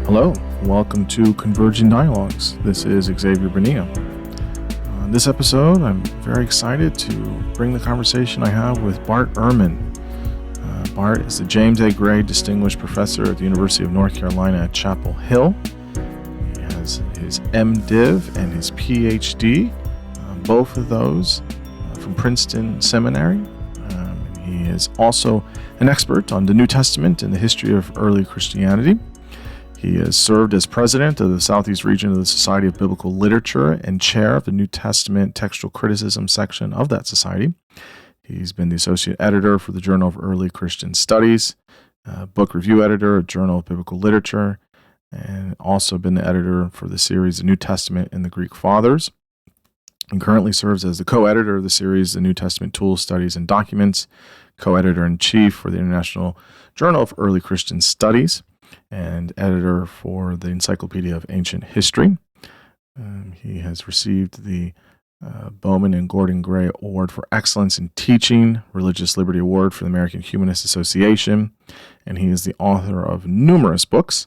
Hello, welcome to Converging Dialogues. This is Xavier Bonilla. On this episode, I'm very excited to bring the conversation I have with Bart Ehrman. Bart is the James A. Gray Distinguished Professor at the University of North Carolina at Chapel Hill. He has his MDiv and his PhD, both of those from Princeton Seminary. He is also an expert on the New Testament and the history of early Christianity. He has served as president of the Southeast region of the Society of Biblical Literature and chair of the New Testament textual criticism section of that society. He's been the associate editor for the Journal of Early Christian Studies, book review editor of Journal of Biblical Literature, and also been the editor for the series The New Testament and the Greek Fathers, and currently serves as the co-editor of the series The New Testament Tools, Studies, and Documents, co-editor-in-chief for the International Journal of Early Christian Studies, and editor for the Encyclopedia of Ancient History. He has received the Bowman and Gordon Gray Award for Excellence in Teaching, Religious Liberty Award for the American Humanist Association, and he is the author of numerous books,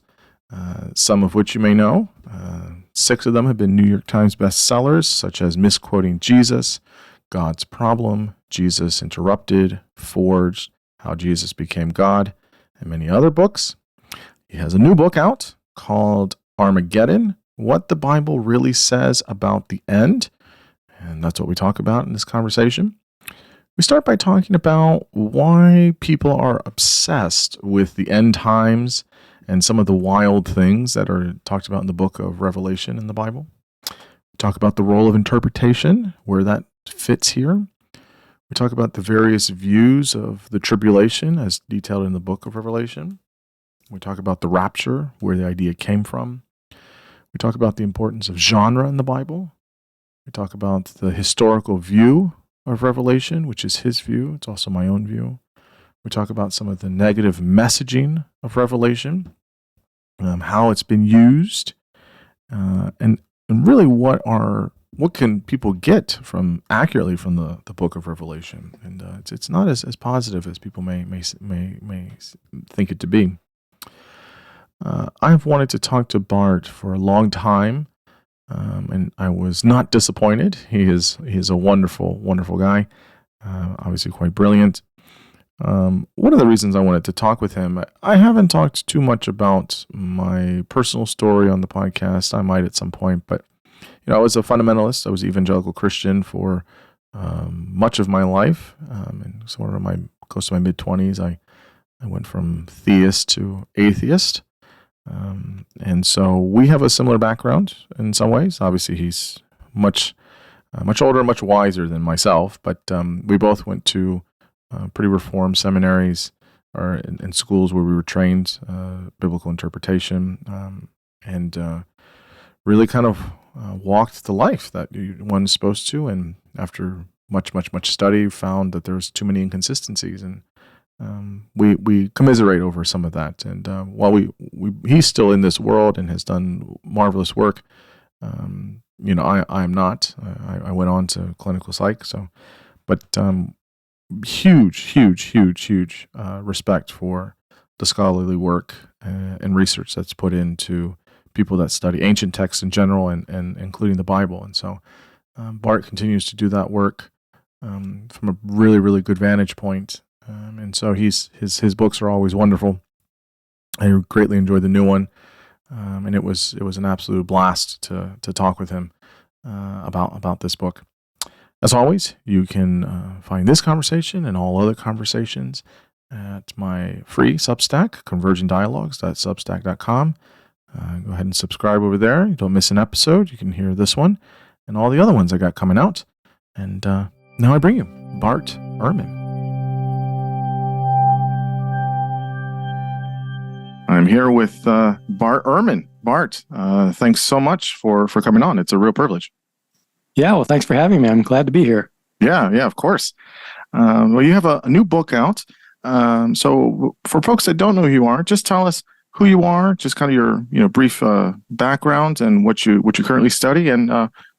some of which you may know. 6 of them have been New York Times bestsellers, such as Misquoting Jesus, God's Problem, Jesus Interrupted, Forged, How Jesus Became God, and many other books. He has a new book out called Armageddon, What the Bible Really Says About the End. And that's what we talk about in this conversation. We start by talking about why people are obsessed with the end times and some of the wild things that are talked about in the book of Revelation in the Bible. We talk about the role of interpretation, where that fits here. We talk about the various views of the tribulation as detailed in the book of Revelation. We talk about the rapture, where the idea came from. We talk about the importance of genre in the Bible. We talk about the historical view of Revelation, which is his view. It's also my own view. We talk about some of the negative messaging of Revelation, how it's been used, and really what can people get accurately from the book of Revelation. And it's not as positive as people may think it to be. I've wanted to talk to Bart for a long time, and I was not disappointed. He is a wonderful, wonderful guy, obviously quite brilliant. One of the reasons I wanted to talk with him, I haven't talked too much about my personal story on the podcast. I might at some point, but I was a fundamentalist. I was evangelical Christian for much of my life, and sort of close to my mid-20s, I went from theist to atheist. And so we have a similar background in some ways. Obviously, he's much older and much wiser than myself, but we both went to pretty reformed seminaries or in schools where we were trained biblical interpretation, and really kind of walked the life that one's supposed to. And after much study, found that there's too many inconsistencies, and we commiserate over some of that. And while he's still in this world and has done marvelous work, I am not. I went on to clinical psych. But huge respect for the scholarly work and research that's put into people that study ancient texts in general and including the Bible. And so Bart continues to do that work from a really, really good vantage point. And so his books are always wonderful. I greatly enjoyed the new one, and it was an absolute blast to talk with him about this book. As always, you can find this conversation and all other conversations at my free Substack, convergingdialogues.substack.com. Go ahead and subscribe over there. You don't miss an episode. You can hear this one and all the other ones I got coming out. And now I bring you Bart Ehrman. I'm here with Bart Ehrman. Bart, thanks so much for coming on. It's a real privilege. Yeah, well, thanks for having me. I'm glad to be here. Yeah, of course. Well, you have a new book out. So for folks that don't know who you are, just tell us who you are, just kind of your brief background and what you currently study, and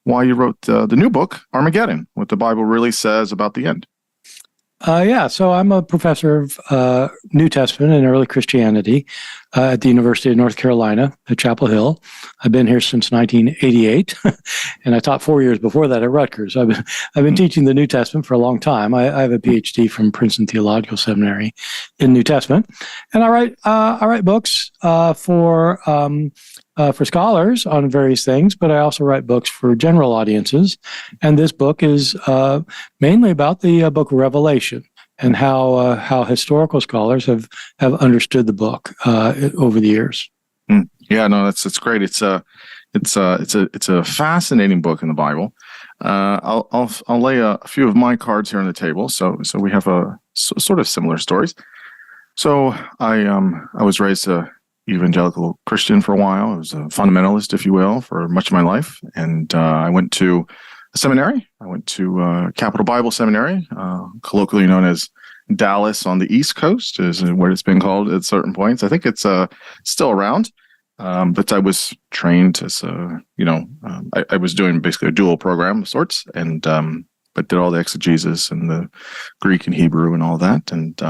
why you wrote the new book, Armageddon, What the Bible Really Says About the End. So I'm a professor of New Testament and early Christianity. at the University of North Carolina at Chapel Hill. I've been here since 1988, and I taught 4 years before that at Rutgers. I've been teaching the New Testament for a long time. I have a PhD from Princeton Theological Seminary in New Testament, and I write books for scholars on various things, but I also write books for general audiences. And this book is mainly about the book of Revelation and how historical scholars have understood the book over the years. Yeah, no, that's great. It's a fascinating book in the Bible. I'll lay a few of my cards here on the table. So we have sort of similar stories. So I was raised a evangelical Christian for a while. I was a fundamentalist, if you will, for much of my life. And I went to a seminary. I went to Capital Bible Seminary, colloquially known as Dallas on the East Coast, is what it's been called at certain points. I think it's still around. But I was trained as I was doing basically a dual program of sorts, and but did all the exegesis and the Greek and Hebrew and all that. And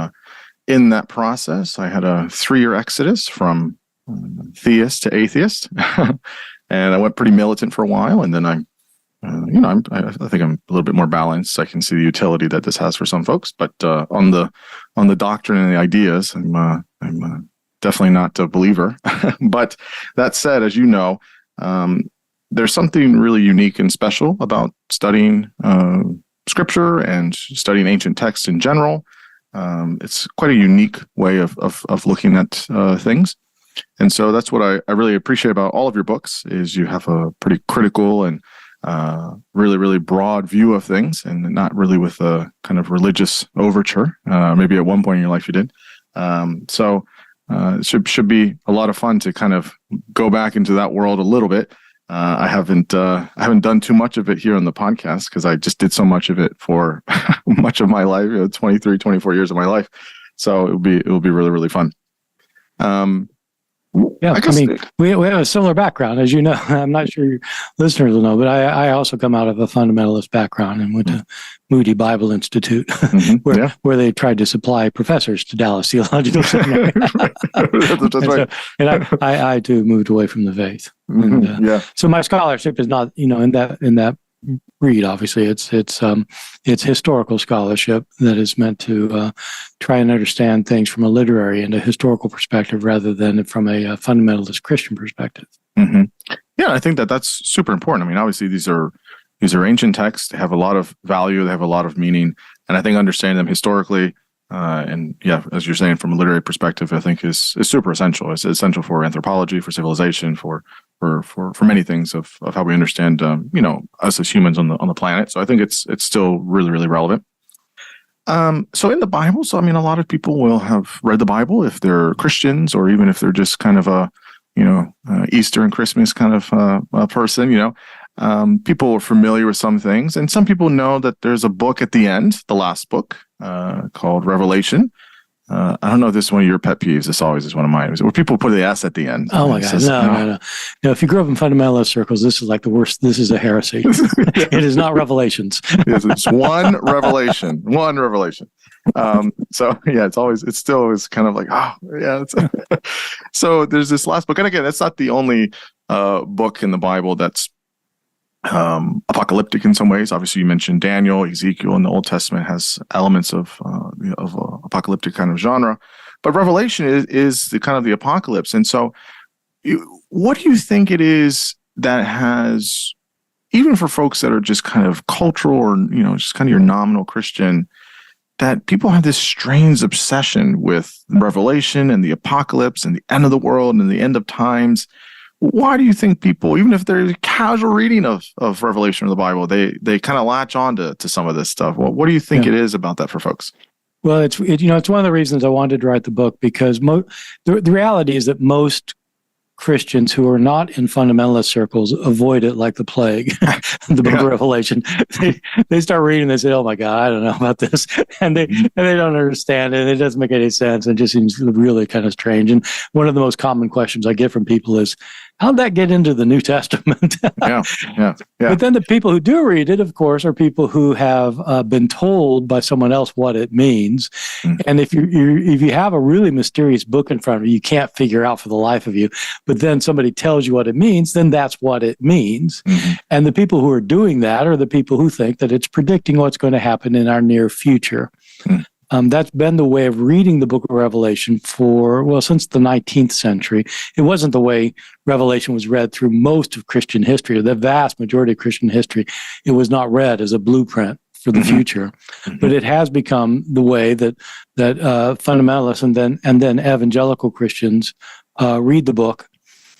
in that process, I had a 3-year exodus from theist to atheist, and I went pretty militant for a while. And then I think I'm a little bit more balanced. I can see the utility that this has for some folks, but on the doctrine and the ideas, I'm definitely not a believer. But that said, as you know, there's something really unique and special about studying scripture and studying ancient texts in general. It's quite a unique way of looking at things. And so that's what I really appreciate about all of your books is you have a pretty critical and really, really broad view of things, and not really with a kind of religious overture. Maybe at one point in your life you did. So it should be a lot of fun to kind of go back into that world a little bit. I haven't done too much of it here on the podcast because I just did so much of it for much of my life, 23, 24 years of my life. So it will be really, really fun. Yeah, I mean, we have a similar background, as you know. I'm not sure your listeners will know, but I also come out of a fundamentalist background and went to Moody Bible Institute, where they tried to supply professors to Dallas Theological Seminary. That's right. I too moved away from the faith. And, so my scholarship is not, in that read. Obviously, it's historical scholarship that is meant to try and understand things from a literary and a historical perspective rather than from a fundamentalist Christian perspective. Mm-hmm. Yeah, I think that's super important. I mean, obviously, these are ancient texts. They have a lot of value. They have a lot of meaning, and I think understanding them historically, and as you're saying, from a literary perspective, I think is super essential. It's essential for anthropology, for civilization, for many things of how we understand, us as humans on the planet. So I think it's still really, really relevant. So in the Bible, a lot of people will have read the Bible if they're Christians, or even if they're just kind of a, Easter and Christmas kind of a person, people are familiar with some things, and some people know that there's a book at the end, the last book, called Revelation. I don't know if this is one of your pet peeves. This always is one of mine. Where people put the S at the end. Oh my God! No. If you grew up in fundamentalist circles, this is like the worst. This is a heresy. It is not Revelations. Yes, it's one revelation. One revelation. It still is kind of like, So there's this last book, and again, that's not the only book in the Bible that's apocalyptic in some ways. Obviously, you mentioned Daniel, Ezekiel in the Old Testament has elements of apocalyptic kind of genre, but Revelation is the kind of the apocalypse. And so, what do you think it is that has, even for folks that are just kind of cultural or just kind of your nominal Christian, that people have this strange obsession with Revelation and the apocalypse and the end of the world and the end of times? Why do you think people, even if they're casual reading of Revelation or the Bible, they kind of latch on to some of this stuff? Well, what do you think it is about that for folks? Well, it's one of the reasons I wanted to write the book, because the reality is that most Christians who are not in fundamentalist circles avoid it like the plague, the book of Revelation. They start reading, they say, oh my God, I don't know about this. And they don't understand it. It doesn't make any sense. It just seems really kind of strange. And one of the most common questions I get from people is, how'd that get into the New Testament? Yeah. But then the people who do read it, of course, are people who have been told by someone else what it means. And if you have a really mysterious book in front of you, you can't figure out for the life of you, but then somebody tells you what it means, then that's what it means. And the people who are doing that are the people who think that it's predicting what's going to happen in our near future. That's been the way of reading the book of Revelation since the 19th century. It wasn't the way Revelation was read through most of Christian history, or the vast majority of Christian history. It was not read as a blueprint for the future, but it has become the way that fundamentalists and then evangelical Christians read the book.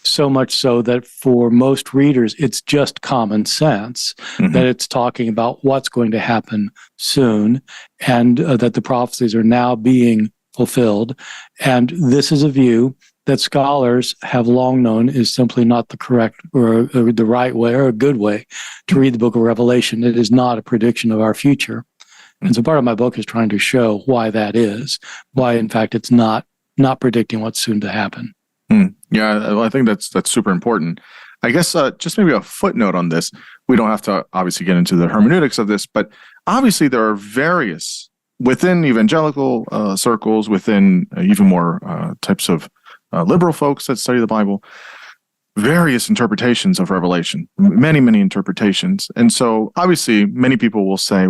So much so that for most readers, it's just common sense that it's talking about what's going to happen soon, and that the prophecies are now being fulfilled. And this is a view that scholars have long known is simply not the correct or the right way or a good way to read the book of Revelation. It is not a prediction of our future. And so part of my book is trying to show why that is, why, in fact, it's not predicting what's soon to happen. Yeah, I think that's super important. I guess just maybe a footnote on this. We don't have to obviously get into the hermeneutics of this, but obviously there are various within evangelical circles, within even more types of liberal folks that study the Bible, various interpretations of Revelation, many interpretations. And so obviously many people will say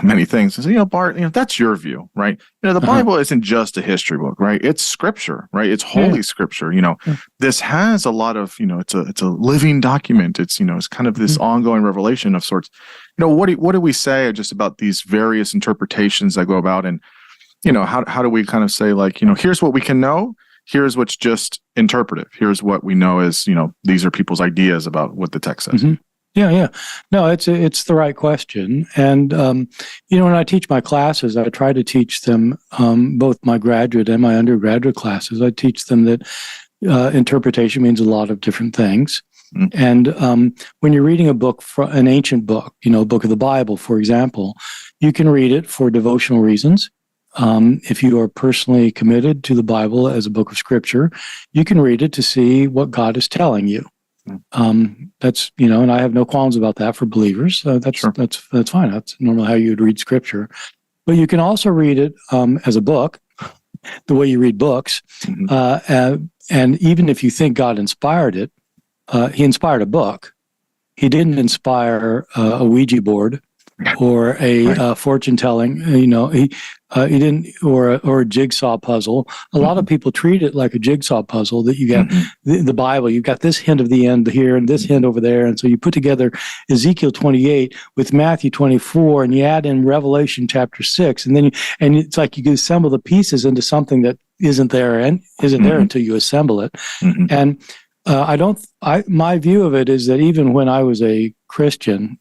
many things. And say, Bart, that's your view, right? The Bible isn't just a history book, right? It's scripture, right? It's holy scripture. This has a lot of, it's a living document. It's, it's kind of this ongoing revelation of sorts. What do we say just about these various interpretations that go about, and, how do we kind of say, like, here's what we can know. Here's what's just interpretive. Here's what we know is, these are people's ideas about what the text says. Yeah. No, it's the right question. And, when I teach my classes, I try to teach them, both my graduate and my undergraduate classes, I teach them that interpretation means a lot of different things. And when you're reading a book, an ancient book, a book of the Bible, for example, you can read it for devotional reasons. If you are personally committed to the Bible as a book of scripture, you can read it to see what God is telling you. That's, and I have no qualms about that for believers. That's fine. That's normally how you would read scripture. But you can also read it as a book, the way you read books. And even if you think God inspired it, he inspired a book. He didn't inspire a Ouija board or a fortune telling. He didn't, or a jigsaw puzzle. A lot of people treat it like a jigsaw puzzle, that you get the Bible. You've got this hint of the end here and this hint over there, and so you put together Ezekiel 28 with Matthew 24, and you add in Revelation chapter 6, and then it's like you can assemble the pieces into something that isn't there until you assemble it. And my view of it is that even when I was a Christian,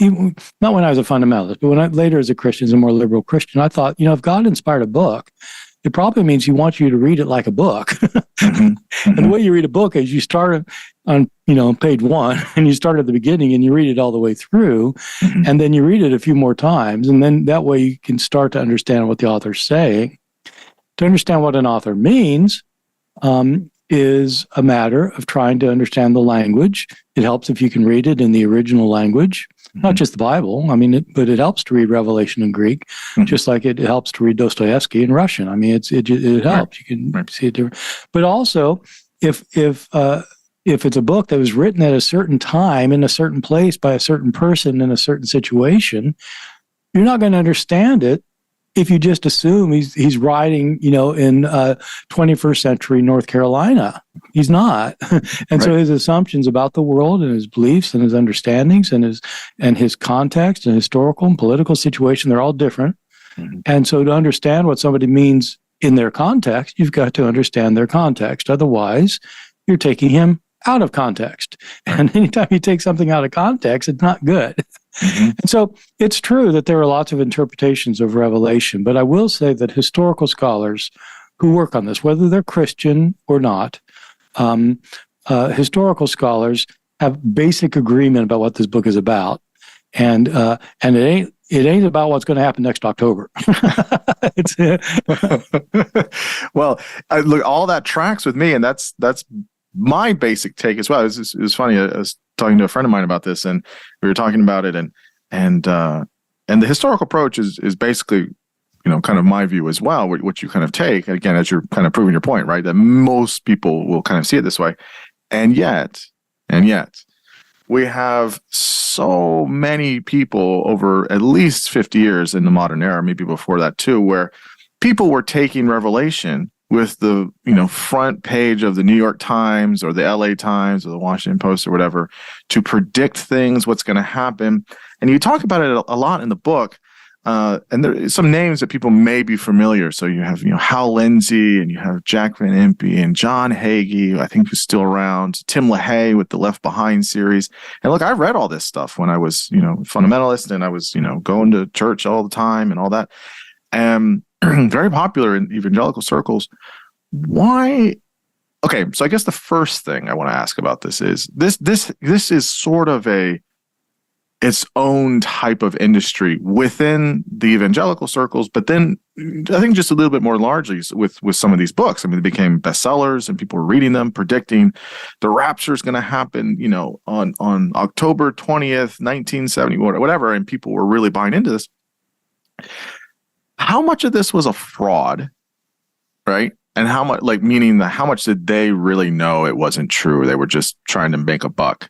even, not when I was a fundamentalist, but later as a Christian, as a more liberal Christian, I thought, if God inspired a book, it probably means he wants you to read it like a book. And the way you read a book is you start on, page 1, and you start at the beginning and you read it all the way through, and then you read it a few more times, and then that way you can start to understand what the author's saying. To understand what an author means is a matter of trying to understand the language. It helps if you can read it in the original language. Not just the Bible, but it helps to read Revelation in Greek, just like it helps to read Dostoevsky in Russian. It helps. You can see it different. But also, if it's a book that was written at a certain time, in a certain place, by a certain person, in a certain situation, you're not going to understand it if you just assume he's writing, in 21st century North Carolina. He's not. And so his assumptions about the world and his beliefs and his understandings and his context and historical and political situation, they're all different. And so to understand what somebody means in their context, you've got to understand their context. Otherwise, you're taking him out of context. And anytime you take something out of context, it's not good. And so it's true that there are lots of interpretations of Revelation, but I will say that historical scholars who work on this, whether they're Christian or not, historical scholars have basic agreement about what this book is about, and it ain't about what's going to happen next October. Well, look, all that tracks with me, and that's my basic take as well. It was funny. I was talking to a friend of mine about this, and we were talking about it, and the historical approach is basically, kind of my view as well, what you kind of take, again, as you're kind of proving your point, right? That most people will kind of see it this way. And yet, we have so many people over at least 50 years in the modern era, maybe before that too, where people were taking Revelation with the, front page of the New York Times or the LA Times or the Washington Post or whatever to predict things, what's going to happen. And you talk about it a lot in the book. And there are some names that people may be familiar. So you have, Hal Lindsey, and you have Jack Van Impe and John Hagee, I think, who's still around, Tim LaHaye with the Left Behind series. And look, I read all this stuff when I was, fundamentalist, and I was, going to church all the time and all that. And very popular in evangelical circles. Why? Okay, so I guess the first thing I want to ask about this is this is sort of its own type of industry within the evangelical circles, but then I think just a little bit more largely with some of these books. I mean, they became bestsellers and people were reading them, predicting the rapture is going to happen, on October 20th, 1970, whatever, and people were really buying into this. How much of this was a fraud, right? And how much, meaning how much did they really know it wasn't true? They were just trying to make a buck.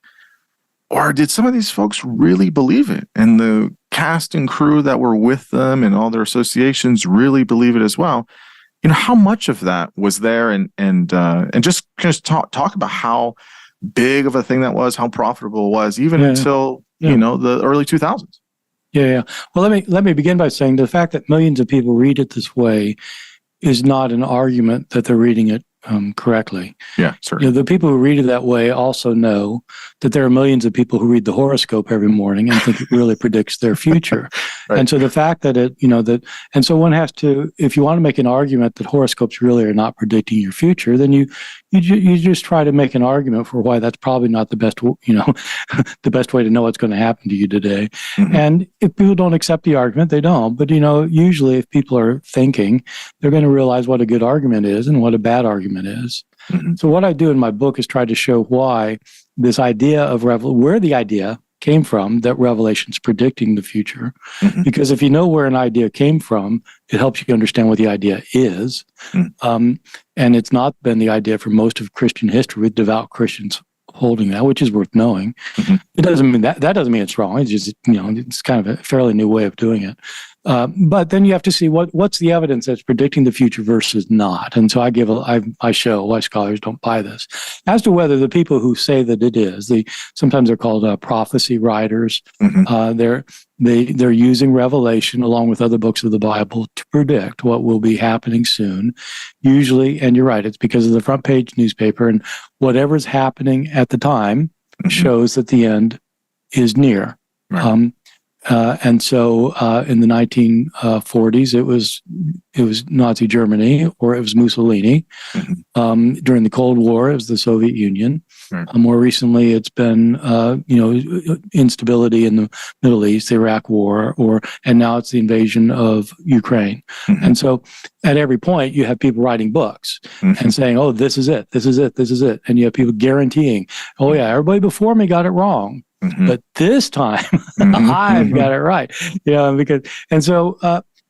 Or did some of these folks really believe it? And the cast and crew that were with them and all their associations really believe it as well? How much of that was there? And just talk about how big of a thing that was, how profitable it was, even until, the early 2000s. Yeah. Well, let me begin by saying the fact that millions of people read it this way is not an argument that they're reading it correctly. Yeah, certainly. The people who read it that way also know that there are millions of people who read the horoscope every morning and think it really predicts their future. Right. And so the fact that and so one has to, if you want to make an argument that horoscopes really are not predicting your future, then you just try to make an argument for why that's probably not the best, the best way to know what's going to happen to you today. Mm-hmm. And if people don't accept the argument, they don't. But, usually if people are thinking, they're going to realize what a good argument is and what a bad argument is. Mm-hmm. So what I do in my book is try to show why this idea of where the idea came from that Revelation's predicting the future. Mm-hmm. Because if you know where an idea came from, it helps you understand what the idea is. Mm-hmm. And it's not been the idea for most of Christian history with devout Christians holding that, which is worth knowing. Mm-hmm. It doesn't mean that doesn't mean it's wrong. It's just, it's kind of a fairly new way of doing it. But then you have to see what's the evidence that's predicting the future versus not. And so I show why scholars don't buy this. As to whether the people who say that it is, sometimes they're called prophecy writers. Mm-hmm. They're using Revelation along with other books of the Bible to predict what will be happening soon. Usually, and you're right, it's because of the front page newspaper, and whatever's happening at the time mm-hmm. shows that the end is near. Right. And so in the 1940s, it was Nazi Germany, or it was Mussolini. Mm-hmm. During the Cold War, it was the Soviet Union. Right. More recently, it's been instability in the Middle East, the Iraq War, and now it's the invasion of Ukraine. Mm-hmm. And so at every point, you have people writing books mm-hmm. and saying, "Oh, this is it, this is it, this is it," and you have people guaranteeing, "Oh yeah, everybody before me got it wrong." Mm-hmm. But this time, mm-hmm. I've got it right.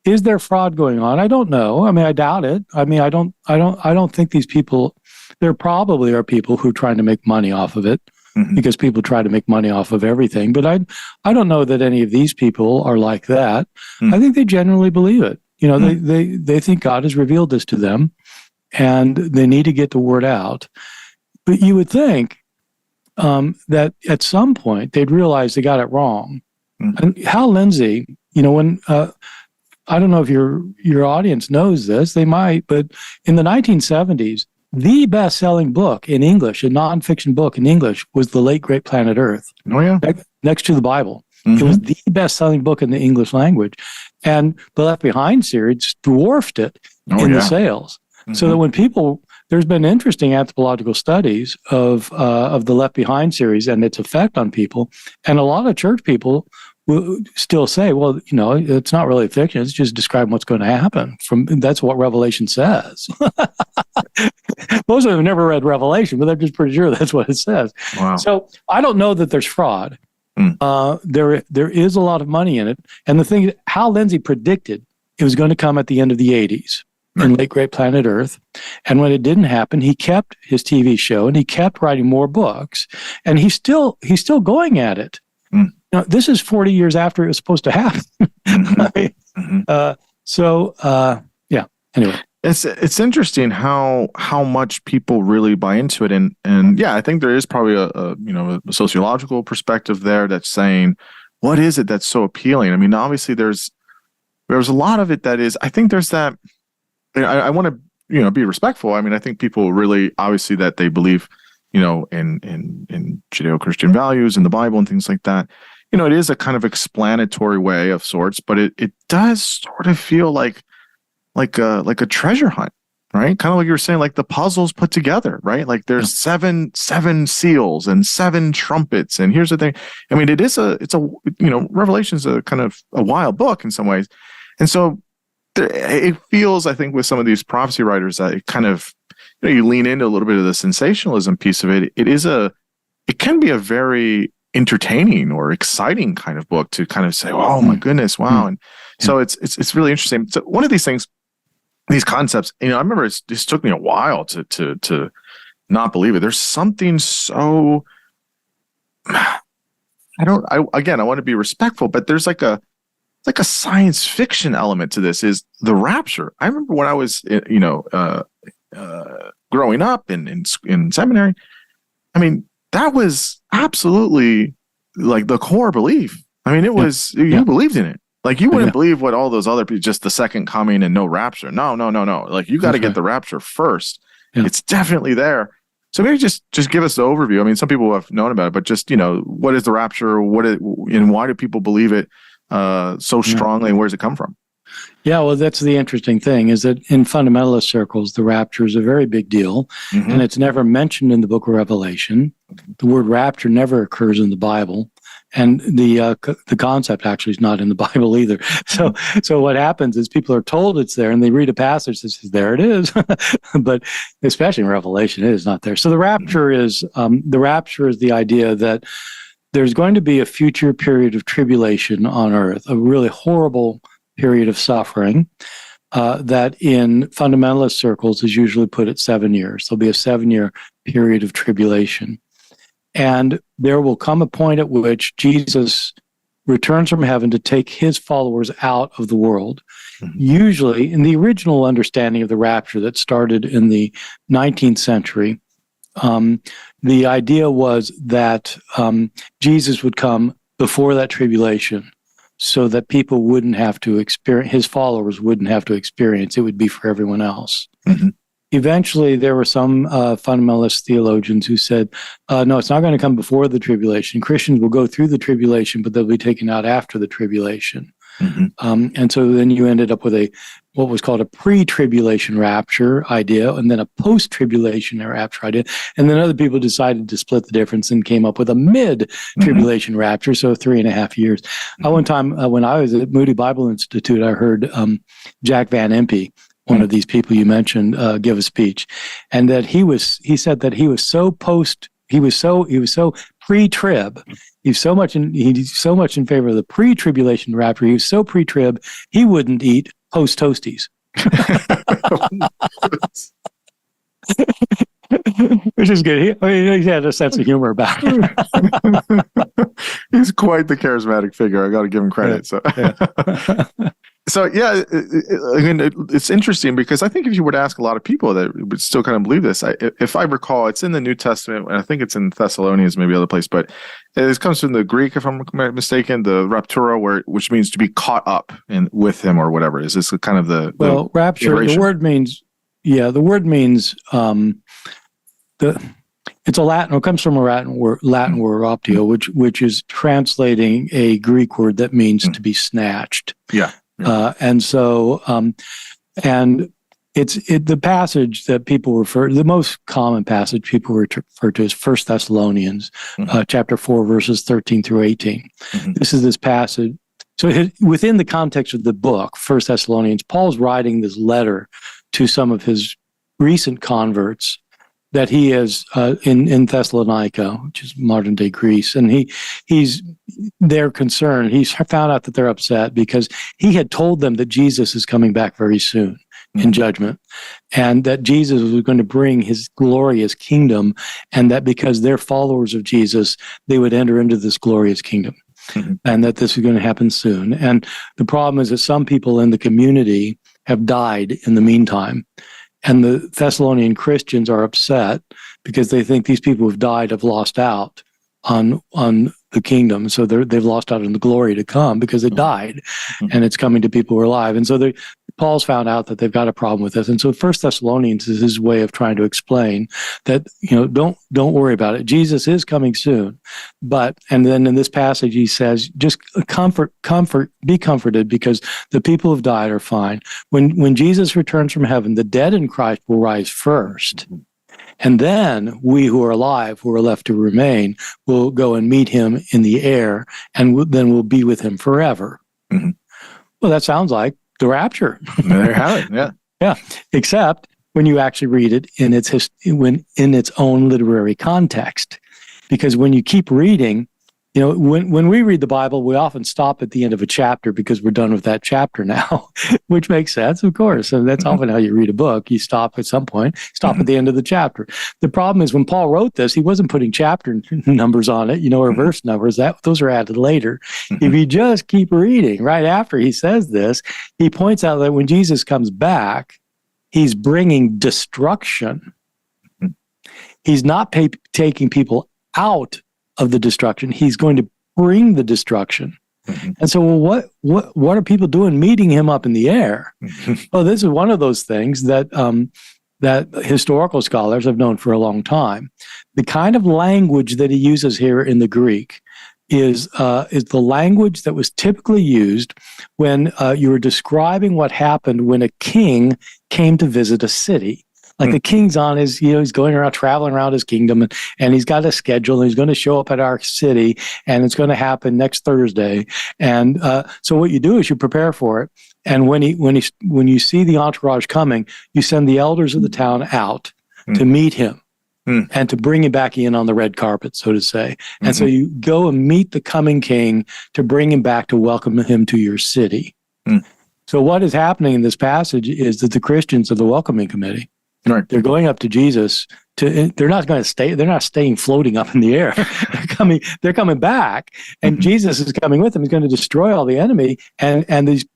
Is there fraud going on? I don't know. I mean, I doubt it. I mean, I don't think these people. There probably are people who are trying to make money off of it mm-hmm. because people try to make money off of everything. But I don't know that any of these people are like that. Mm-hmm. I think they generally believe it. Mm-hmm. They think God has revealed this to them, and they need to get the word out. But you would think that at some point they'd realize they got it wrong. Mm-hmm. And Hal Lindsey, when I don't know if your audience knows this, they might, but in the 1970s, the best-selling book in English, a nonfiction book in English, was The Late Great Planet Earth. Oh yeah, next to the Bible. Mm-hmm. It was the best-selling book in the English language, and the Left Behind series dwarfed it the sales. Mm-hmm. So that when there's been interesting anthropological studies of the Left Behind series and its effect on people, and a lot of church people will still say, well, it's not really fiction; it's just describing what's going to happen. That's what Revelation says. Most of them have never read Revelation, but they're just pretty sure that's what it says. Wow. So I don't know that there's fraud. Mm. There is a lot of money in it. And the thing, Hal Lindsey predicted it was going to come at the end of the 80s in Late Great Planet Earth. And when it didn't happen, he kept his TV show and he kept writing more books. And he's still going at it. Mm. Now, this is 40 years after it was supposed to happen. Yeah. Anyway, it's interesting how much people really buy into it, and yeah, I think there is probably a sociological perspective there that's saying, what is it that's so appealing? I mean, obviously there's a lot of it that is. I think there's that. I want to be respectful. I mean, I think people really obviously that they believe in Judeo-Christian values and the Bible and things like that. It is a kind of explanatory way of sorts, but it does sort of feel like a treasure hunt, right? Kind of like you were saying, like the puzzles put together, right? Like there's seven seals and 7 trumpets. And here's the thing. I mean, Revelation is a kind of a wild book in some ways. And so it feels, I think, with some of these prophecy writers that it kind of, you lean into a little bit of the sensationalism piece of it. It can be a very entertaining or exciting kind of book to kind of say, oh my goodness, wow. And so it's really interesting. So one of these things, these concepts, I remember it took me a while to not believe it. There's something so, I want to be respectful, but there's like a science fiction element to this, is the rapture. I remember when I was, growing up in seminary, I mean, that was absolutely like the core belief. I mean, it was, you believed in it. Like you wouldn't believe what all those other people, just the second coming and no rapture. No. Like you got to get the rapture first. Yeah. It's definitely there. So maybe just give us the overview. I mean, some people have known about it, but just, what is the rapture? And why do people believe it so strongly, and where does it come from? Yeah, well, that's the interesting thing, is that in fundamentalist circles, the rapture is a very big deal, and it's never mentioned in the book of Revelation. The word rapture never occurs in the Bible, and the concept actually is not in the Bible either. So what happens is people are told it's there, and they read a passage that says, there it is. But especially in Revelation, it is not there. So the rapture is the idea that there's going to be a future period of tribulation on earth, a really horrible period of suffering that in fundamentalist circles is usually put at 7 years. There'll be a 7-year period of tribulation. And there will come a point at which Jesus returns from heaven to take his followers out of the world. Usually, in the original understanding of the rapture that started in the 19th century, the idea was that Jesus would come before that tribulation, so that people wouldn't have to experience, his followers wouldn't have to experience. It would be for everyone else. Eventually, there were some fundamentalist theologians who said, no, it's not going to come before the tribulation. Christians will go through the tribulation, but they'll be taken out after the tribulation. And so then you ended up with what was called a pre-tribulation rapture idea, and then a post-tribulation rapture idea. And then other people decided to split the difference and came up with a mid-tribulation rapture, so 3.5 years. One time when I was at Moody Bible Institute, I heard Jack Van Impe, one of these people you mentioned, give a speech, and that he said that he was so pre-trib. He's so much in favor of the pre-tribulation rapture. He was so pre-trib, he wouldn't eat post-toasties. Which is good. He had a sense of humor about it. He's quite the charismatic figure. I got to give him credit. So yeah, it's interesting because I think if you were to ask a lot of people that would still kind of believe this, if I recall, it's in the New Testament, and I think it's in Thessalonians, maybe other place, but it comes from the Greek, if I'm mistaken, the rapturo, which means to be caught up with him or whatever. Is this kind of the rapture? iteration? The word means it's a Latin. It comes from a Latin word optio, which is translating a Greek word that means to be snatched. Yeah. And so, it's the passage that people the most common passage people refer to is 1 Thessalonians, chapter 4, verses 13 through 18. This is this passage. So within the context of the book, 1 Thessalonians, Paul's writing this letter to some of his recent converts that he is in Thessalonica, which is modern day Greece, and they're concerned. He's found out that they're upset because he had told them that Jesus is coming back very soon in judgment, and that Jesus was going to bring his glorious kingdom, and that because they're followers of Jesus, they would enter into this glorious kingdom, and that this is going to happen soon. And the problem is that some people in the community have died in the meantime, and the Thessalonian Christians are upset because they think these people who've died have lost out on the kingdom. So they've lost out on the glory to come because they died, and it's coming to people who are alive. And so Paul's found out that they've got a problem with this. And so First Thessalonians is his way of trying to explain that, don't worry about it. Jesus is coming soon. And then in this passage, he says, just be comforted, because the people who've died are fine. When Jesus returns from heaven, the dead in Christ will rise first. And then we who are alive, who are left to remain, will go and meet him in the air, and then we'll be with him forever. Mm-hmm. Well, that sounds like the rapture. There you have it. Yeah. Yeah. Except when you actually read it in its own literary context. Because when you keep reading, when we read the Bible, we often stop at the end of a chapter because we're done with that chapter now, which makes sense, of course. And that's often how you read a book. You stop at some point, at the end of the chapter. The problem is when Paul wrote this, he wasn't putting chapter numbers on it, or verse numbers. Those are added later. If you just keep reading, right after he says this, he points out that when Jesus comes back, he's bringing destruction. He's not taking people out of the destruction. He's going to bring the destruction. And so, what are people doing meeting him up in the air? Well, this is one of those things that that historical scholars have known for a long time. The kind of language that he uses here in the Greek is the language that was typically used when you were describing what happened when a king came to visit a city. Like the king's on his, he's going around, traveling around his kingdom, and he's got a schedule, and he's going to show up at our city, and it's going to happen next Thursday. And so what you do is you prepare for it. And when you see the entourage coming, you send the elders of the town out to meet him and to bring him back in on the red carpet, so to say. And so you go and meet the coming king to bring him back, to welcome him to your city. So what is happening in this passage is that the Christians are the welcoming committee. Right. They're going up to Jesus. They're not going to stay. They're not staying floating up in the air. They're coming back, and Jesus is coming with them. He's going to destroy all the enemy, and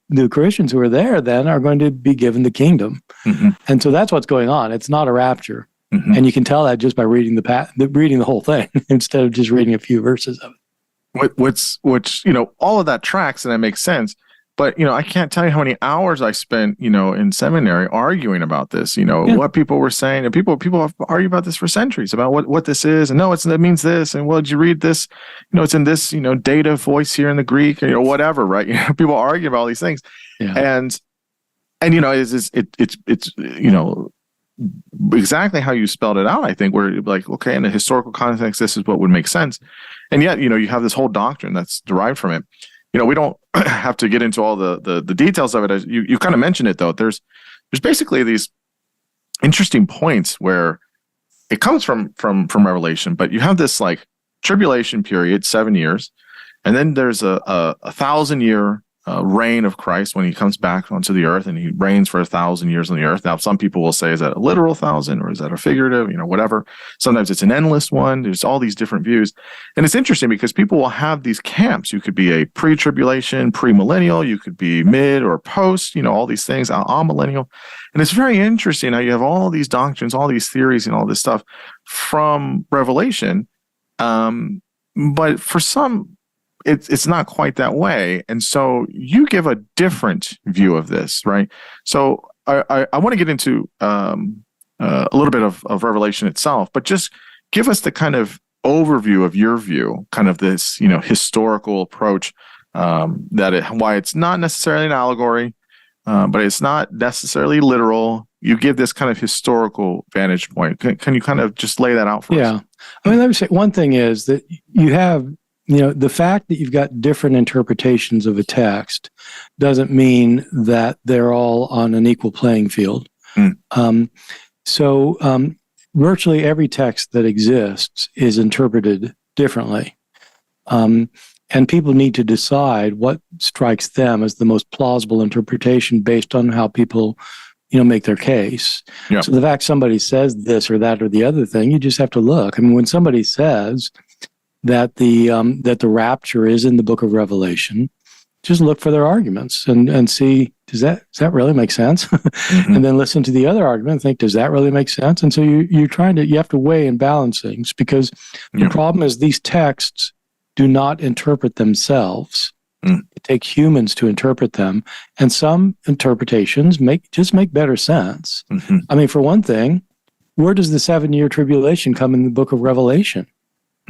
the Christians who are there then are going to be given the kingdom. And so that's what's going on. It's not a rapture, and you can tell that just by reading the whole thing instead of just reading a few verses of it. Which all of that tracks, and that makes sense. But, I can't tell you how many hours I spent, in seminary arguing about this, what people were saying. And people have argued about this for centuries, about what this is. And no, it means this. And well, did you read this? It's in this, dative voice here in the Greek, whatever, right? People argue about all these things. Yeah. And it's exactly how you spelled it out, I think, where you're like, okay, in a historical context, this is what would make sense. And yet, you have this whole doctrine that's derived from it. We don't have to get into all the details of it. As you kind of mentioned it, though. There's basically these interesting points where it comes from Revelation, but you have this like tribulation period, 7 years, and then there's a 1,000-year reign of Christ when he comes back onto the earth, and he reigns for 1,000 years on the earth. Now, some people will say, is that a literal 1,000 or is that a figurative? Whatever. Sometimes it's an endless one. There's all these different views, and it's interesting because people will have these camps. You could be a pre-tribulation, pre-millennial. You could be mid or post. All these things, amillennial, and it's very interesting how you have all these doctrines, all these theories, and all this stuff from Revelation. But for some, it's not quite that way. And so you give a different view of this, right? So I want to get into a little bit of Revelation itself, but just give us the kind of overview of your view, kind of this, historical approach, why it's not necessarily an allegory, but it's not necessarily literal. You give this kind of historical vantage point. Can you kind of just lay that out for us? Yeah. I mean, let me say one thing is that you have, the fact that you've got different interpretations of a text doesn't mean that they're all on an equal playing field. So virtually every text that exists is interpreted differently. And people need to decide what strikes them as the most plausible interpretation based on how people, make their case. Yeah. So the fact somebody says this or that or the other thing, you just have to look. I mean, when somebody says that the rapture is in the book of Revelation, just look for their arguments and see, does that really make sense? Mm-hmm. And then listen to the other argument and think, does that really make sense? And so you have to weigh and balance things, because the problem is these texts do not interpret themselves. It takes humans to interpret them. And some interpretations make better sense. Mm-hmm. I mean, for one thing, where does the 7-year tribulation come in the book of Revelation?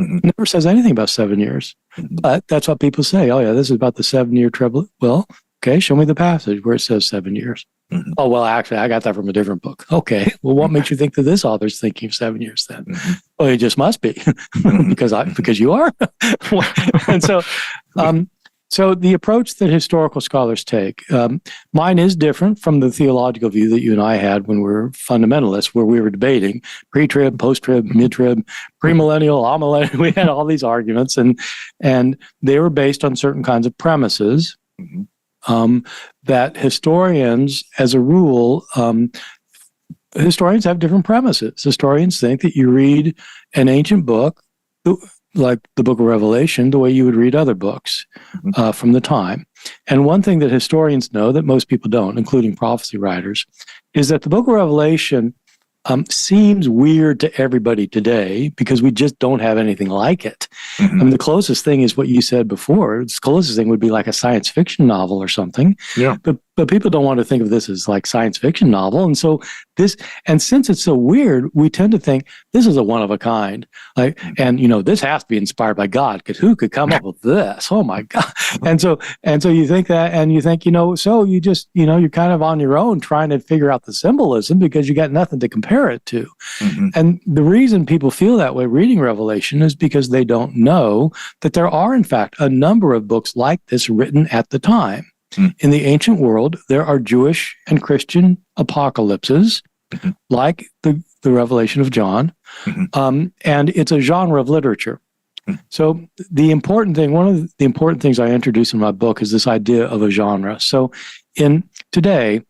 Mm-hmm. It never says anything about 7 years. Mm-hmm. But that's what people say. Oh, yeah, this is about the 7-year tribulation. Well, okay, show me the passage where it says 7 years. Mm-hmm. Oh, well, actually, I got that from a different book. Okay, well, what makes you think that this author's thinking of 7 years then? Mm-hmm. Well, it just must be because you are. And so the approach that historical scholars take, mine is different from the theological view that you and I had when we were fundamentalists, where we were debating pre-trib, post-trib, mid-trib, premillennial, amillennial. We had all these arguments, and they were based on certain kinds of premises. Mm-hmm. That historians, as a rule, historians have different premises. Historians think that you read an ancient book, like the book of Revelation, the way you would read other books from the time. And one thing that historians know that most people don't, including prophecy writers, is that the book of Revelation seems weird to everybody today because we just don't have anything like it. Mm-hmm. I mean, the closest thing is what you said before. The closest thing would be like a science fiction novel or something. Yeah. But people don't want to think of this as like science fiction novel. And so since it's so weird, we tend to think this is a one of a kind. Like, and this has to be inspired by God, because who could come up with this? Oh my God. And so you think that, and you think, so you just, you're kind of on your own trying to figure out the symbolism because you got nothing to compare it to. Mm-hmm. And the reason people feel that way reading Revelation is because they don't know that there are, in fact, a number of books like this written at the time. Mm-hmm. In the ancient world, there are Jewish and Christian apocalypses, mm-hmm. like the Revelation of John, mm-hmm. And it's a genre of literature. Mm-hmm. So one of the important things I introduce in my book is this idea of a genre. So today,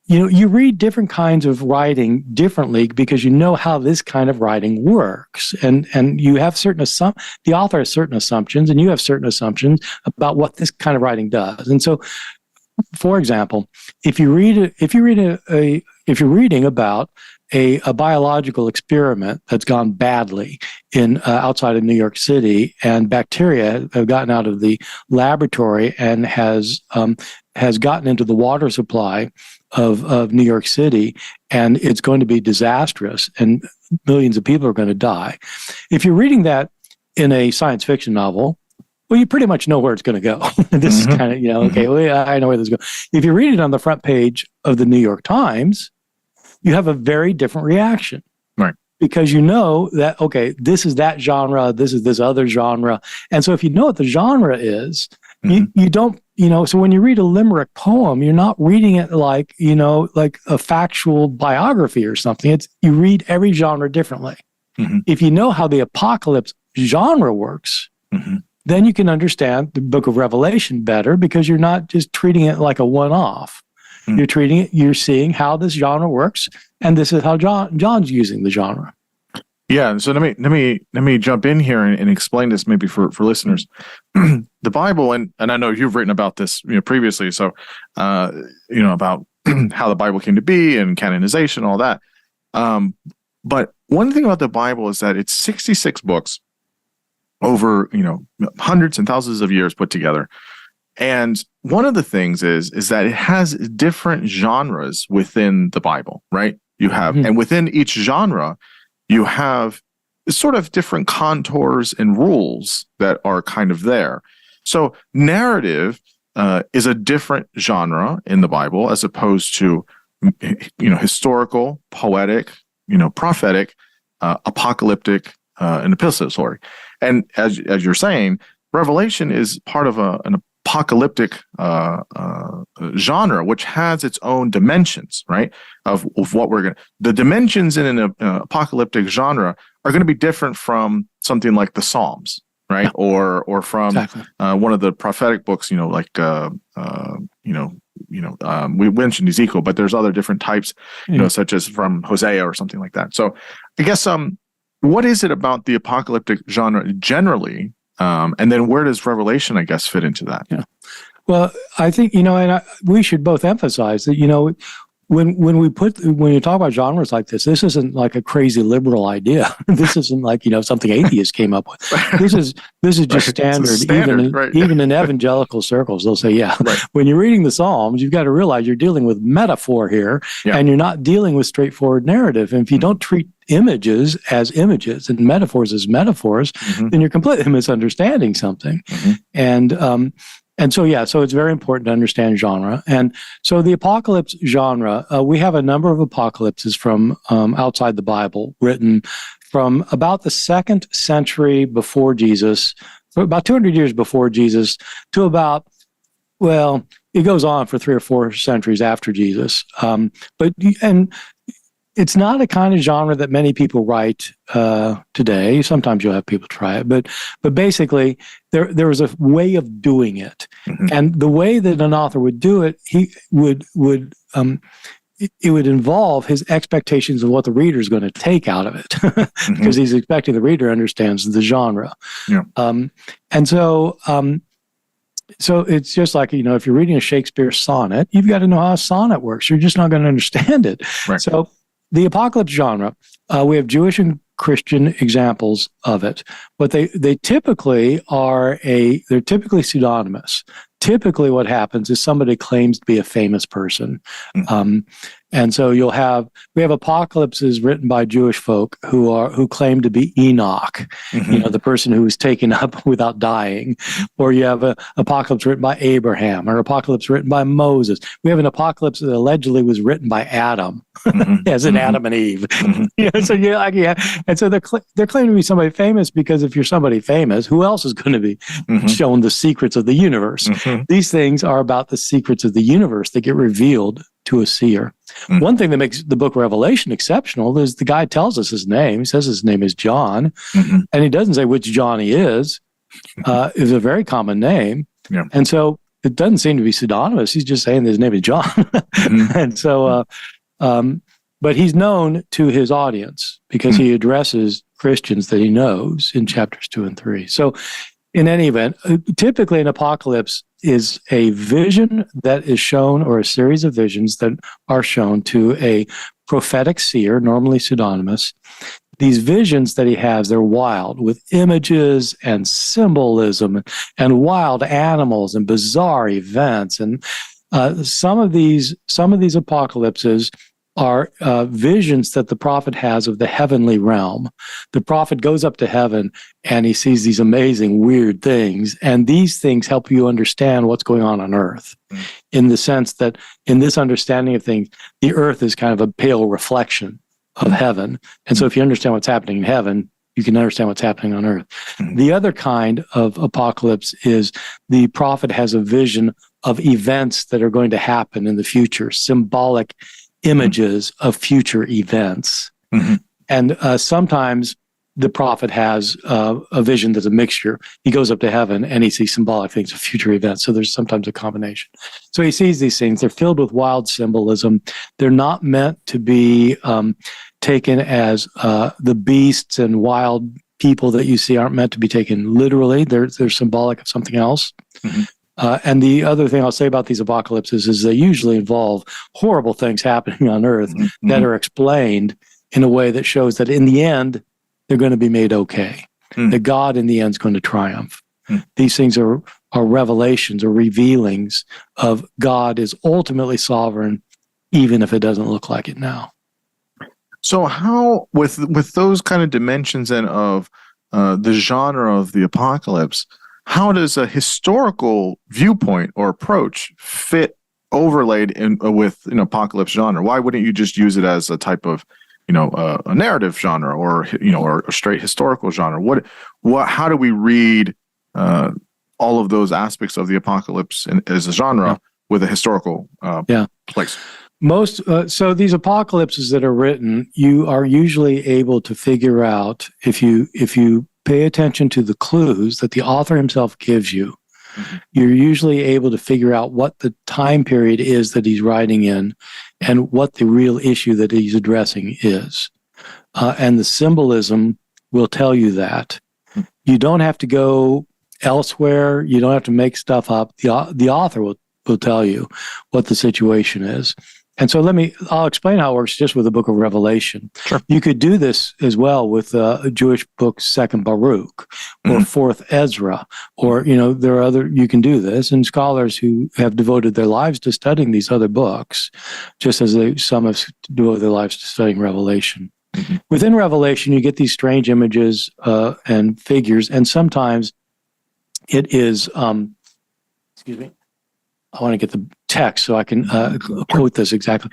you read different kinds of writing differently because you know how this kind of writing works. And you have the author has certain assumptions, and you have certain assumptions about what this kind of writing does. And so, for example, if you're reading about a biological experiment that's gone badly in outside of New York City, and bacteria have gotten out of the laboratory and has gotten into the water supply of New York City, and it's going to be disastrous, and millions of people are going to die. If you're reading that in a science fiction novel, well, you pretty much know where it's going to go. This mm-hmm. is kind of, okay, well, I know where this is going. If you read it on the front page of the New York Times, you have a very different reaction. Right. Because you know that, okay, this is that genre, this is this other genre. And so if you know what the genre is, mm-hmm. you don't, so when you read a limerick poem, you're not reading it like a factual biography or something. You read every genre differently. Mm-hmm. If you know how the apocalypse genre works, mm-hmm. then you can understand the book of Revelation better, because you're not just treating it like a one-off. Mm-hmm. You're seeing how this genre works, and this is how John's using the genre. Yeah, so let me jump in here and explain this maybe for listeners. The Bible, and I know you've written about this previously, so about how the Bible came to be and canonization, all that. But one thing about the Bible is that it's 66 books over hundreds and thousands of years put together. And one of the things is that it has different genres within the Bible, right? You have, mm-hmm. and within each genre, you have sort of different contours and rules that are kind of there. So narrative is a different genre in the Bible as opposed to, historical, poetic, prophetic, apocalyptic, and epistolary. And as you're saying, Revelation is part of a apocalyptic genre, which has its own dimensions, right? Of what the dimensions in an apocalyptic genre are going to be different from something like the Psalms, right? Or from one of the prophetic books, we mentioned Ezekiel, but there's other different types, such as from Hosea or something like that. So I guess, what is it about the apocalyptic genre generally? And then where does Revelation, I guess, fit into that? Yeah. Well, I think, we should both emphasize that, when you talk about genres like this isn't like a crazy liberal idea. This isn't like, something atheists came up with. This is just standard. Even in evangelical circles, they'll say, when you're reading the Psalms, you've got to realize you're dealing with metaphor here, and you're not dealing with straightforward narrative. And if you don't treat images as images and metaphors as metaphors, then you're completely misunderstanding something. And so it's very important to understand genre. And so the apocalypse genre, we have a number of apocalypses from outside the Bible, written from about the 2nd century before Jesus, about 200 years before Jesus, to about, it goes on for 3 or 4 centuries after Jesus. And it's not a kind of genre that many people write today. Sometimes you'll have people try it, but basically there was a way of doing it, and the way that an author would do it, he would it would involve his expectations of what the reader is going to take out of it, because he's expecting the reader understands the genre. So it's just like, if you're reading a Shakespeare sonnet, you've got to know how a sonnet works. You're just not going to understand it. Right. So the apocalypse genre, we have Jewish and Christian examples of it, but they typically they're typically pseudonymous. Typically what happens is somebody claims to be a famous person. And so we have apocalypses written by Jewish folk who claim to be Enoch, the person who was taken up without dying. Or you have an apocalypse written by Abraham, or apocalypse written by Moses. We have an apocalypse that allegedly was written by Adam, as in Adam and Eve. And so they're claiming to be somebody famous, because if you're somebody famous, who else is going to be shown the secrets of the universe? These things are about the secrets of the universe that get revealed to a seer. One thing that makes the book of Revelation exceptional is the guy tells us his name. He says his name is John, and he doesn't say which John he is. It's a very common name. And so it doesn't seem to be pseudonymous. He's just saying his name is John. And so, but he's known to his audience because he addresses Christians that he knows in chapters 2 and 3. So in any event, typically an apocalypse is a vision that is shown, or a series of visions that are shown to a prophetic seer, normally pseudonymous. These visions that he has, they're wild, with images and symbolism and wild animals and bizarre events. And some of these apocalypses are visions that the prophet has of the heavenly realm. The prophet goes up to heaven and he sees these amazing, weird things. And these things help you understand what's going on earth, in the sense that in this understanding of things, the earth is kind of a pale reflection of heaven. And so if you understand what's happening in heaven, you can understand what's happening on earth. The other kind of apocalypse is the prophet has a vision of events that are going to happen in the future, symbolic images of future events. And sometimes the prophet has a vision that's a mixture. He goes up to heaven and he sees symbolic things of future events. So there's sometimes a combination. So he sees these things. They're filled with wild symbolism. They're not meant to be taken as the beasts and wild people that you see aren't meant to be taken literally. They're symbolic of something else. And the other thing I'll say about these apocalypses is they usually involve horrible things happening on earth that are explained in a way that shows that in the end, they're going to be made okay. That God in the end is going to triumph. These things are revelations or revealings of God is ultimately sovereign, even if it doesn't look like it now. So how, with those kind of dimensions and of the genre of the apocalypse, how does a historical viewpoint or approach fit overlaid with an apocalypse genre? Why wouldn't you just use it as a type of, a narrative genre or a straight historical genre? How do we read all of those aspects of the apocalypse as a genre with a historical place. So these apocalypses that are written, you are usually able to figure out if you pay attention to the clues that the author himself gives you. Mm-hmm. You're usually able to figure out what the time period is that he's writing in and what the real issue that he's addressing is. And the symbolism will tell you that. Mm-hmm. You don't have to go elsewhere. You don't have to make stuff up. The author will tell you what the situation is. And so I'll explain how it works just with the book of Revelation. Sure. You could do this as well with Jewish books, Second Baruch or Fourth Ezra, or, there are you can do this. And scholars who have devoted their lives to studying these other books, just as some have devoted their lives to studying Revelation. Mm-hmm. Within Revelation, you get these strange images and figures, and sometimes it is, excuse me, I want to get the text so I can quote this exactly.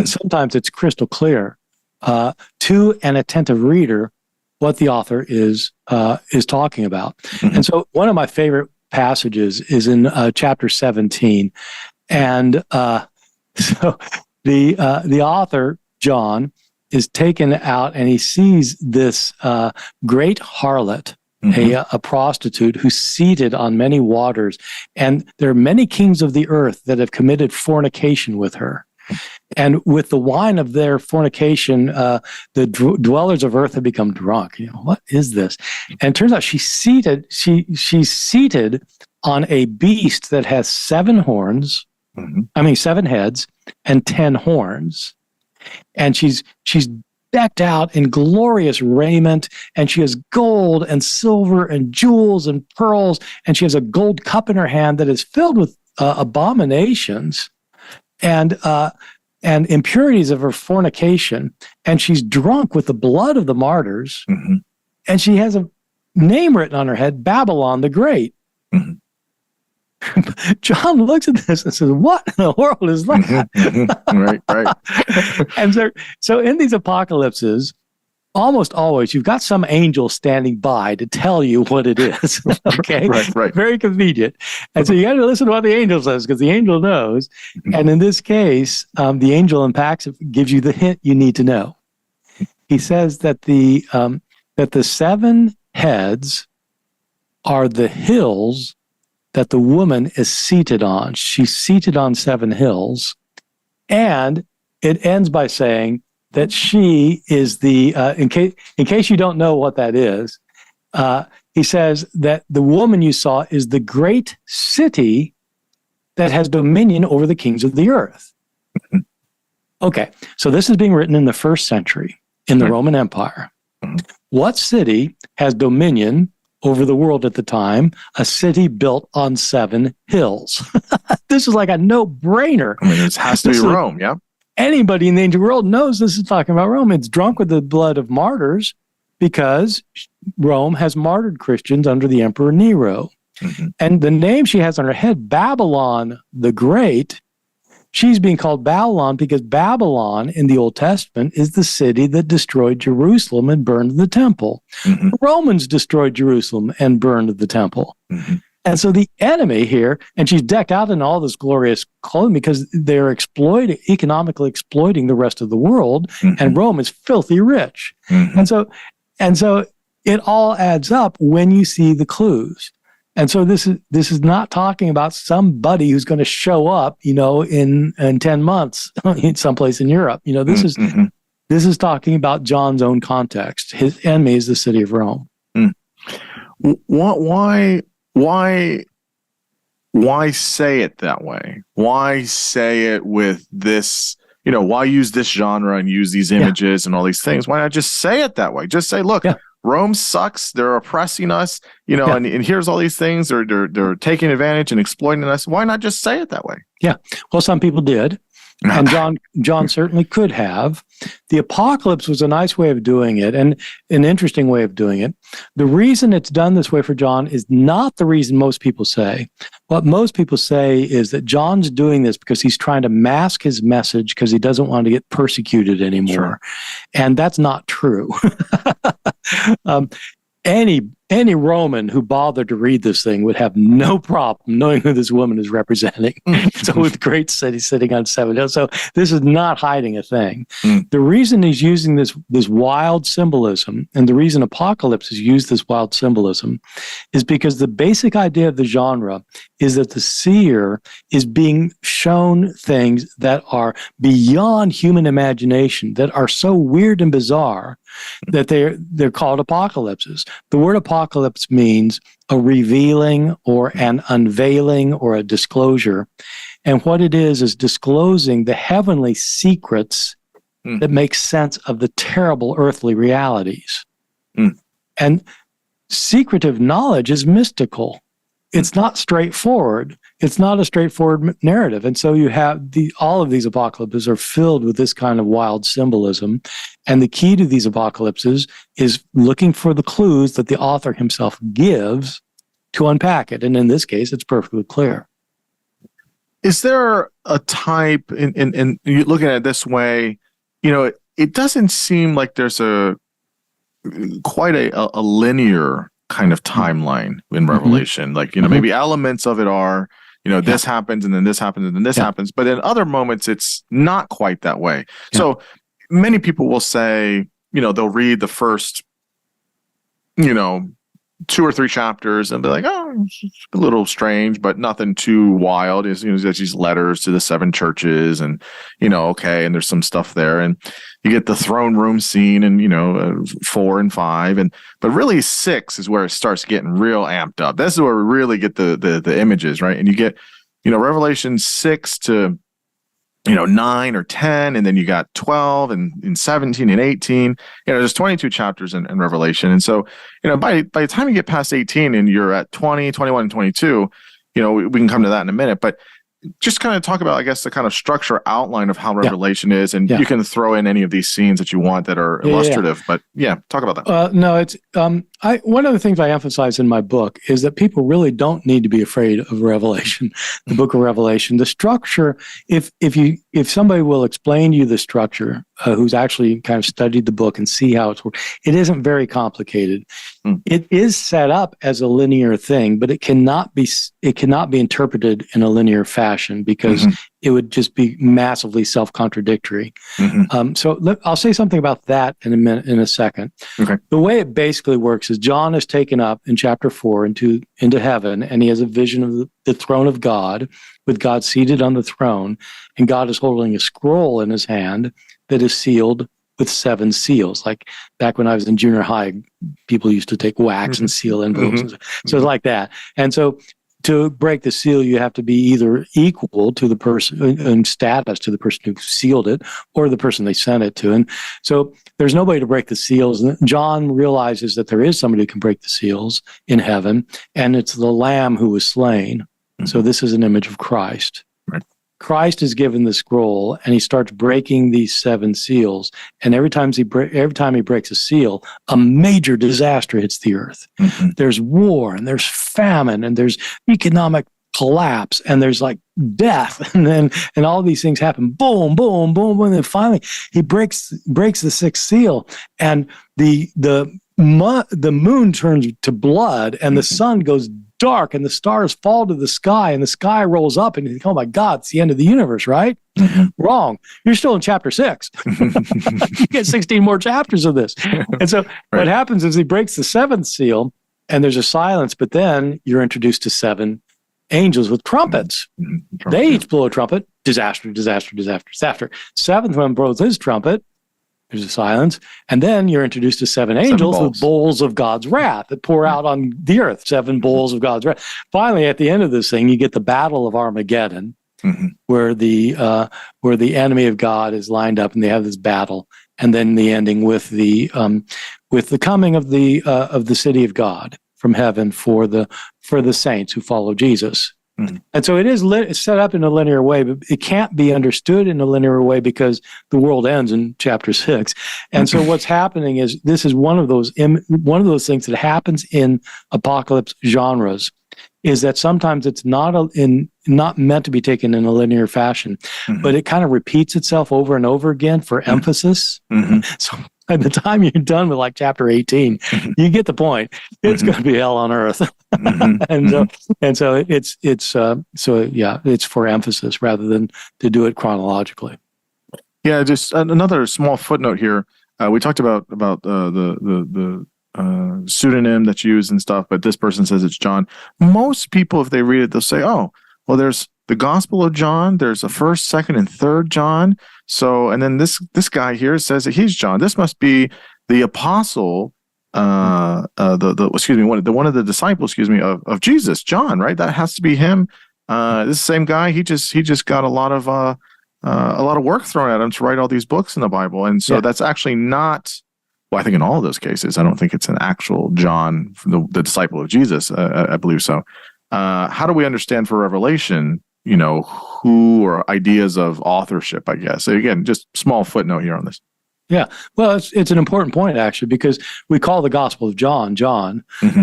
Sometimes it's crystal clear to an attentive reader what the author is talking about. Mm-hmm. And so one of my favorite passages is in chapter 17. And so the author, John, is taken out and he sees this great harlot, a prostitute who's seated on many waters. And there are many kings of the earth that have committed fornication with her. And with the wine of their fornication, the dwellers of earth have become drunk. What is this? And it turns out she's seated on a beast that has 7 horns, 7 heads and 10 horns. And she's decked out in glorious raiment, and she has gold and silver and jewels and pearls, and she has a gold cup in her hand that is filled with abominations and impurities of her fornication, and she's drunk with the blood of the martyrs, and she has a name written on her head, Babylon the Great. John looks at this and says, what in the world is that? Right. And so in these apocalypses, almost always you've got some angel standing by to tell you what it is. Okay? Right. Very convenient. And so you got to listen to what the angel says, because the angel knows. And in this case, the angel unpacks it, gives you the hint you need to know. He says that the 7 heads are the hills that the woman is seated on. She's seated on 7 hills. And it ends by saying that she is the, in case you don't know what that is, he says that the woman you saw is the great city that has dominion over the kings of the earth. Okay, so this is being written in the 1st century in the Roman Empire. What city has dominion over the world at the time? A city built on 7 hills. This is like a no-brainer. I mean, this has to be Rome, yeah? Anybody in the ancient world knows this is talking about Rome. It's drunk with the blood of martyrs because Rome has martyred Christians under the Emperor Nero. And the name she has on her head, Babylon the Great, she's being called Babylon because Babylon in the Old Testament is the city that destroyed Jerusalem and burned the temple. The Romans destroyed Jerusalem and burned the temple. And so the enemy here, and she's decked out in all this glorious clothing because they're economically exploiting the rest of the world, and Rome is filthy rich. And so it all adds up when you see the clues. And so this is not talking about somebody who's going to show up, in 10 months in someplace in Europe. This is talking about John's own context. His enemy is the city of Rome. Why say it that way? Why say it with this? Why use this genre and use these images and all these things? Why not just say it that way? Just say, look. Rome sucks. They're oppressing us, and here's all these things. They're taking advantage and exploiting us. Why not just say it that way? Yeah. Well, some people did. And John certainly could have. The apocalypse was a nice way of doing it and an interesting way of doing it. The reason it's done this way for John is not the reason most people say. What most people say is that John's doing this because he's trying to mask his message because he doesn't want to get persecuted anymore. Sure. And that's not true. any Roman who bothered to read this thing would have no problem knowing who this woman is representing. So with great city sitting on 7 hills. So this is not hiding a thing. The reason he's using this wild symbolism, and the reason Apocalypse has used this wild symbolism, is because the basic idea of the genre is that the seer is being shown things that are beyond human imagination, that are so weird and bizarre that they're called apocalypses. The word apocalypse means a revealing or an unveiling or a disclosure. And what it is disclosing the heavenly secrets that make sense of the terrible earthly realities. And secretive knowledge is mystical. It's not straightforward. It's not a straightforward narrative. And so you have all of these apocalypses are filled with this kind of wild symbolism. And the key to these apocalypses is looking for the clues that the author himself gives to unpack it. And in this case, it's perfectly clear. Is there a type, in you looking at it this way, it doesn't seem like there's quite a linear kind of timeline in Revelation. Like, maybe elements of it are, this happens and then this happens and then this happens. But in other moments, it's not quite that way. Yeah. So many people will say, they'll read the first, 2 or 3 chapters and be like, oh, it's a little strange, but nothing too wild. There's these letters to the 7 churches and, okay, and there's some stuff there. And you get the throne room scene and, 4 and 5. But really 6 is where it starts getting real amped up. This is where we really get the images, right? And you get, Revelation 6 to, 9 or 10, and then you got 12 and 17 and 18. There's 22 chapters in Revelation. And so, by the time you get past 18 and you're at 20, 21, and 22, we can come to that in a minute. But just kind of talk about, I guess, the kind of structure outline of how Revelation is. And you can throw in any of these scenes that you want that are illustrative. But talk about that. No, it's one of the things I emphasize in my book is that people really don't need to be afraid of Revelation, the book of Revelation. The structure, if somebody will explain to you the structure, who's actually kind of studied the book and see how it's worked, it isn't very complicated. It is set up as a linear thing, but it cannot be interpreted in a linear fashion because it would just be massively self-contradictory. So I'll say something about that in a second. Okay. The way it basically works is John is taken up in chapter 4 into heaven, and he has a vision of the throne of God, with God seated on the throne, and God is holding a scroll in his hand that is sealed with 7 seals. Like back when I was in junior high, people used to take wax and seal envelopes. So it's like that. And so to break the seal, you have to be either equal to the person in status to the person who sealed it or the person they sent it to. And so there's nobody to break the seals. And John realizes that there is somebody who can break the seals in heaven, and it's the Lamb who was slain. So this is an image of Christ. Right. Christ is given the scroll, and he starts breaking these 7 seals. And every time he breaks a seal, a major disaster hits the earth. There's war, and there's famine, and there's economic collapse, and there's like death, and all these things happen. Boom, boom, boom, boom. And then finally, he breaks the 6th seal, and the moon turns to blood, and the sun goes dark, and the stars fall to the sky, and the sky rolls up, and you think, oh my God, it's the end of the universe, right? Wrong. You're still in chapter 6. You get 16 more chapters of this. And so what happens is he breaks the 7th seal, and there's a silence, but then you're introduced to 7 angels with trumpets. They each blow a trumpet. Disaster, disaster, disaster, disaster. 7th one blows his trumpet. There's a silence. And then you're introduced to 7 angels with bowls of God's wrath that pour out on the earth. 7 bowls of God's wrath. Finally, at the end of this thing, you get the battle of Armageddon, where the enemy of God is lined up, and they have this battle. And then the ending with the coming of the city of God from heaven for the saints who follow Jesus. And so it is set up in a linear way, but it can't be understood in a linear way because the world ends in chapter 6. And so what's happening is this is one of those things that happens in apocalypse genres, is that sometimes it's not meant to be taken in a linear fashion, but it kind of repeats itself over and over again for emphasis. So by the time you're done with like chapter 18, you get the point. It's going to be hell on earth. It's for emphasis rather than to do it chronologically. Yeah, just another small footnote here. We talked about the pseudonym that's used and stuff, but this person says it's John. Most people, if they read it, they'll say, "Oh, well, there's the Gospel of John. There's a first, second, and third John. So, and then this guy here says that he's John. This must be the apostle, one of the disciples, of Jesus, John, right? That has to be him. This same guy. He just got a lot of work thrown at him to write all these books in the Bible, and so that's actually not. Well, I think in all of those cases, I don't think it's an actual John, the disciple of Jesus. I believe so. How do we understand for Revelation, who or ideas of authorship, I guess? So again, just small footnote here on this. Yeah. Well, it's an important point, actually, because we call the Gospel of John,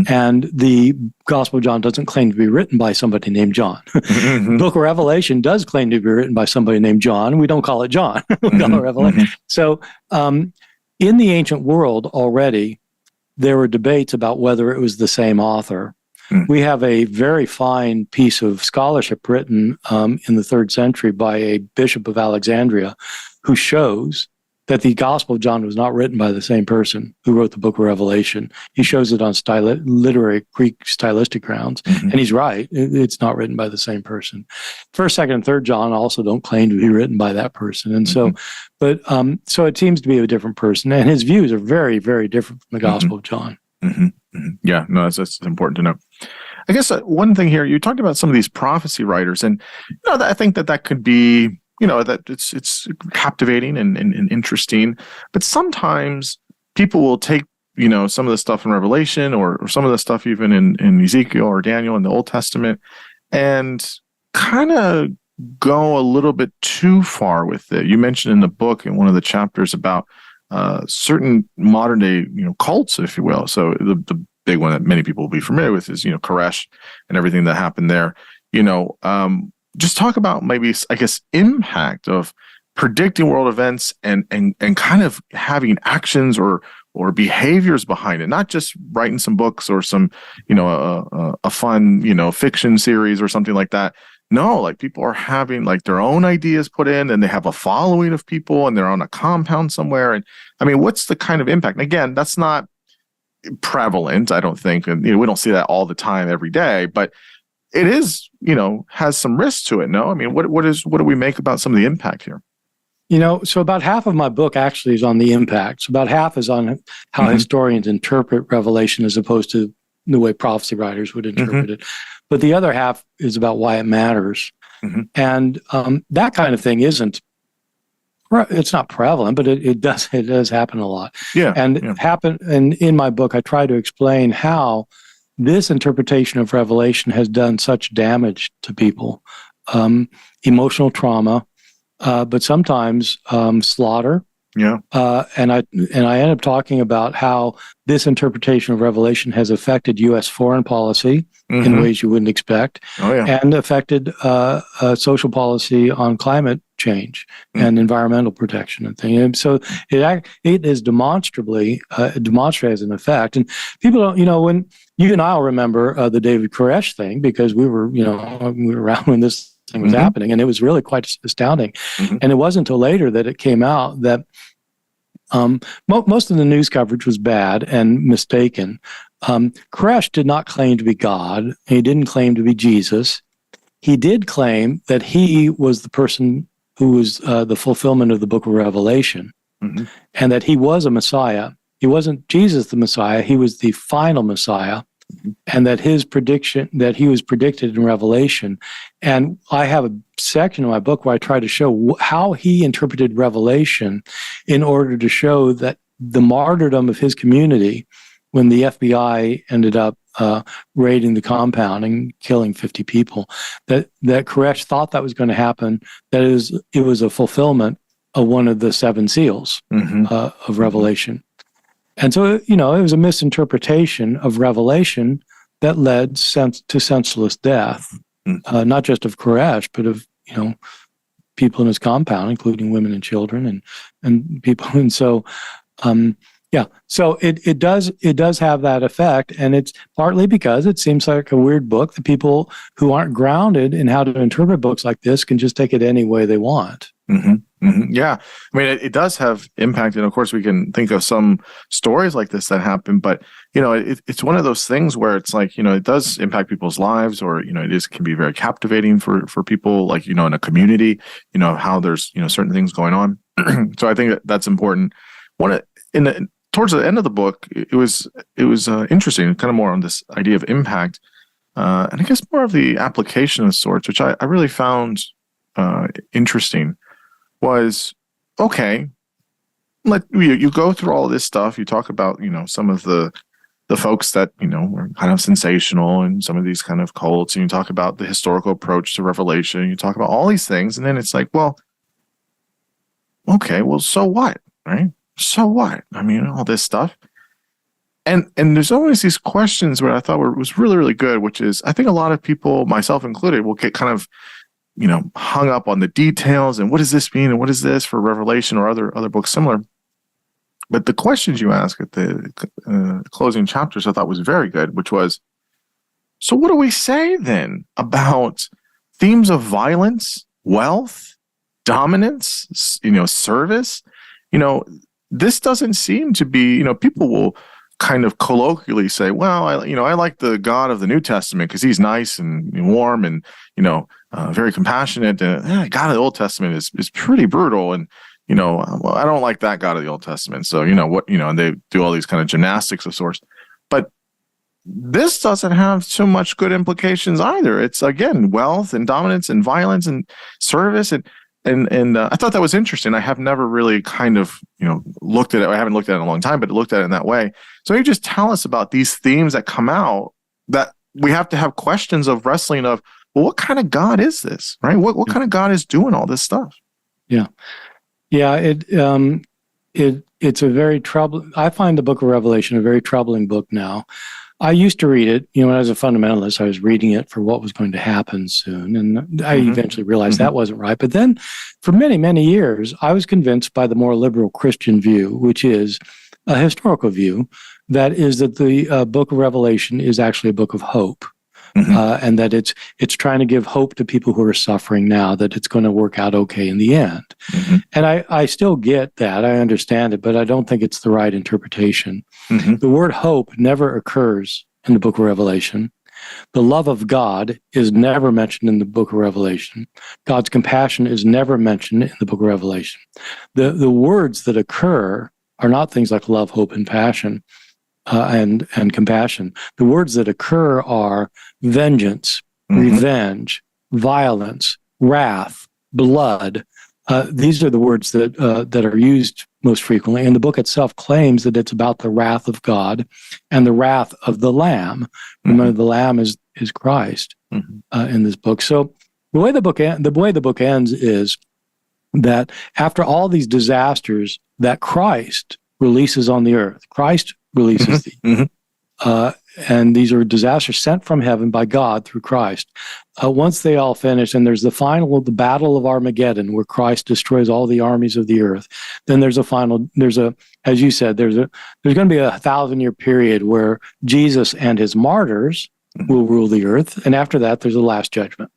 and the Gospel of John doesn't claim to be written by somebody named John. The Book of Revelation does claim to be written by somebody named John. We don't call it John. We call it Revelation. So in the ancient world already, there were debates about whether it was the same author. We have a very fine piece of scholarship written in the 3rd century by a bishop of Alexandria who shows that the Gospel of John was not written by the same person who wrote the Book of Revelation. He shows it on literary Greek stylistic grounds, and he's right. It's not written by the same person. 1st, 2nd, and 3rd John also don't claim to be written by that person, and so it seems to be a different person, and his views are very, very different from the Gospel of John. Yeah, no, that's important to know. I guess one thing here, you talked about some of these prophecy writers, and I think that could be, that it's captivating and interesting, but sometimes people will take, some of the stuff in Revelation or some of the stuff even in Ezekiel or Daniel in the Old Testament and kind of go a little bit too far with it. You mentioned in the book in one of the chapters about certain modern day, cults, if you will. So the big one that many people will be familiar with is, Koresh and everything that happened there. Just talk about maybe, I guess, impact of predicting world events and kind of having actions or behaviors behind it, not just writing some books or some, a fun, fiction series or something like that. No, like people are having like their own ideas put in and they have a following of people and they're on a compound somewhere. And I mean, what's the kind of impact? And again, that's not prevalent, I don't think. And we don't see that all the time every day, but it is, has some risk to it. No, I mean, what do we make about some of the impact here? So about half of my book actually is on the impact. So about half is on how historians interpret Revelation as opposed to the way prophecy writers would interpret it. But the other half is about why it matters. And that kind of thing it's not prevalent, but it does happen a lot. And in my book, I try to explain how this interpretation of Revelation has done such damage to people, emotional trauma, but sometimes slaughter. And I end up talking about how this interpretation of Revelation has affected U.S. foreign policy in ways you wouldn't expect, and affected social policy on climate change and environmental protection and things. And so it is demonstrated as an effect. And people don't, when you and I will remember the David Koresh thing because we were around when this thing was happening, and it was really quite astounding. And it wasn't until later that it came out that most of the news coverage was bad and mistaken. Koresh did not claim to be God. He didn't claim to be Jesus. He did claim that he was the person who was the fulfillment of the book of Revelation, and that he was a Messiah. He wasn't Jesus the Messiah. He was the final Messiah, and that his prediction, that he was predicted in Revelation. And I have a section in my book where I try to show how he interpreted Revelation in order to show that the martyrdom of his community, when the FBI ended up raiding the compound and killing 50 people, that Koresh thought that was going to happen, that it was a fulfillment of one of the 7 seals of Revelation. And so, it was a misinterpretation of Revelation that led to senseless death, not just of Koresh, but of, people in his compound, including women and children and people. And so Yeah, so it does have that effect, and it's partly because it seems like a weird book that people who aren't grounded in how to interpret books like this can just take it any way they want. Yeah, I mean, it does have impact, and of course, we can think of some stories like this that happen. But it's one of those things where it's like it does impact people's lives, or it can be very captivating for people, like in a community, how there's certain things going on. So I think that's important. Towards the end of the book, it was interesting, kind of more on this idea of impact, and I guess more of the application of sorts, which I really found interesting. Was okay. You go through all this stuff. You talk about some of the folks that were kind of sensational, and some of these kind of cults, and you talk about the historical approach to Revelation. You talk about all these things, and then it's like, well, okay, well, so what, right? So what? I mean, all this stuff. And there's always these questions where I thought was really, really good, which is I think a lot of people, myself included, will get kind of, hung up on the details and what does this mean and what is this for Revelation or other books similar. But the questions you ask at the closing chapters I thought was very good, which was, so what do we say then about themes of violence, wealth, dominance, service? This doesn't seem to be, people will kind of colloquially say, well, I like the God of the New Testament because he's nice and warm and, very compassionate. God of the Old Testament is pretty brutal. And, well, I don't like that God of the Old Testament. So, and they do all these kind of gymnastics of sorts. But this doesn't have so much good implications either. It's, again, wealth and dominance and violence and service. And I thought that was interesting. I have never really kind of, looked at it. I haven't looked at it in a long time, but looked at it in that way. So you just tell us about these themes that come out that we have to have questions of wrestling of, well, what kind of God is this, right? What kind of God is doing all this stuff? Yeah. It's a very troubling. I find the Book of Revelation a very troubling book now. I used to read it, when I was a fundamentalist, I was reading it for what was going to happen soon. And I eventually realized that wasn't right. But then for many, many years, I was convinced by the more liberal Christian view, which is a historical view, that is that the Book of Revelation is actually a book of hope. And that it's trying to give hope to people who are suffering now, that it's going to work out okay in the end. And I still get that. I understand it, but I don't think it's the right interpretation. The word hope never occurs in the Book of Revelation. The love of God is never mentioned in the Book of Revelation. God's compassion is never mentioned in the Book of Revelation. The words that occur are not things like love, hope, and passion. And compassion. The words that occur are vengeance, revenge, violence, wrath, blood. These are the words that are used most frequently. And the book itself claims that it's about the wrath of God and the wrath of the Lamb. Remember, the Lamb is Christ in this book. So the way the book ends is that after all these disasters that Christ releases on the earth, Christ releases and these are disasters sent from heaven by God through Christ. Once they all finish, and there's the battle of Armageddon, where Christ destroys all the armies of the earth. Then as you said, there's going to be a 1,000-year period where Jesus and his martyrs will rule the earth, and after that, there's a last judgment.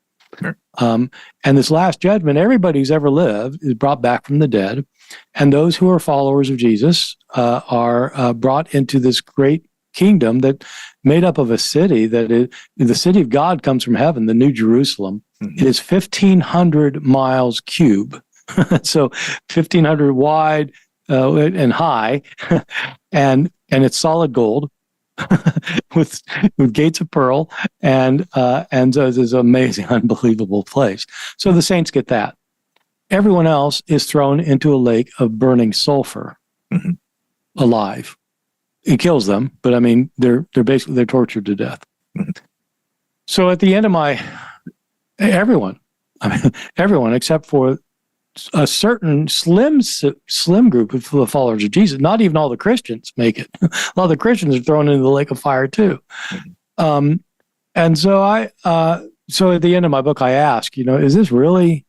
And this last judgment, everybody who's ever lived is brought back from the dead. And those who are followers of Jesus are brought into this great kingdom that made up of a city the city of God comes from heaven, the New Jerusalem. It is 1,500 miles cube, so 1,500 wide and high, and it's solid gold with gates of pearl, and so it's this amazing, unbelievable place. So the saints get that. Everyone else is thrown into a lake of burning sulfur, alive. It kills them, but I mean, they're tortured to death. So at the end of everyone except for a certain slim group of the followers of Jesus, not even all the Christians make it. A lot of the Christians are thrown into the lake of fire too. And so so at the end of my book, I ask, is this really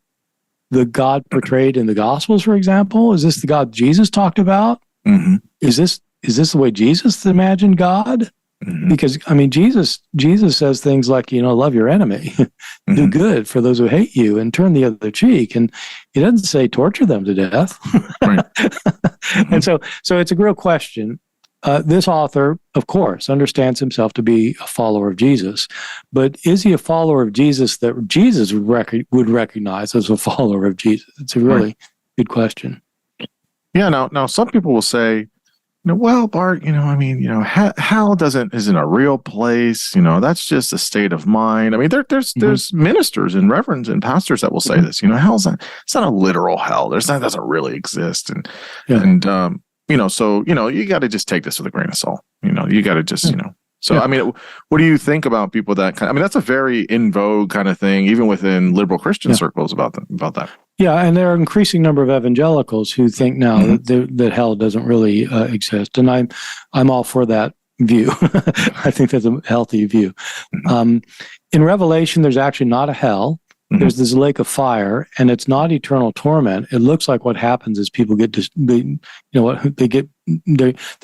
the God portrayed in the Gospels, for example? Is this the God Jesus talked about? Mm-hmm. Is this the way Jesus imagined God? Mm-hmm. Because I mean, Jesus says things like, love your enemy, do good for those who hate you, and turn the other cheek. And he doesn't say torture them to death. Right. Mm-hmm. And so it's a real question. This author, of course, understands himself to be a follower of Jesus, but is he a follower of Jesus that Jesus would recognize as a follower of Jesus? It's a really good question. Yeah. Now, some people will say, well, Bart, hell isn't a real place. That's just a state of mind. I mean, there's ministers and reverends and pastors that will say this. Hell's it's not a literal hell. That doesn't really exist. So you got to just take this with a grain of salt. You got to just So I mean, what do you think about people that that's a very in vogue kind of thing, even within liberal Christian circles about that. Yeah, and there are an increasing number of evangelicals who think now that hell doesn't really exist, and I'm all for that view. I think that's a healthy view. In Revelation, there's actually not a hell. There's this lake of fire, and it's not eternal torment. It looks like what happens is people they're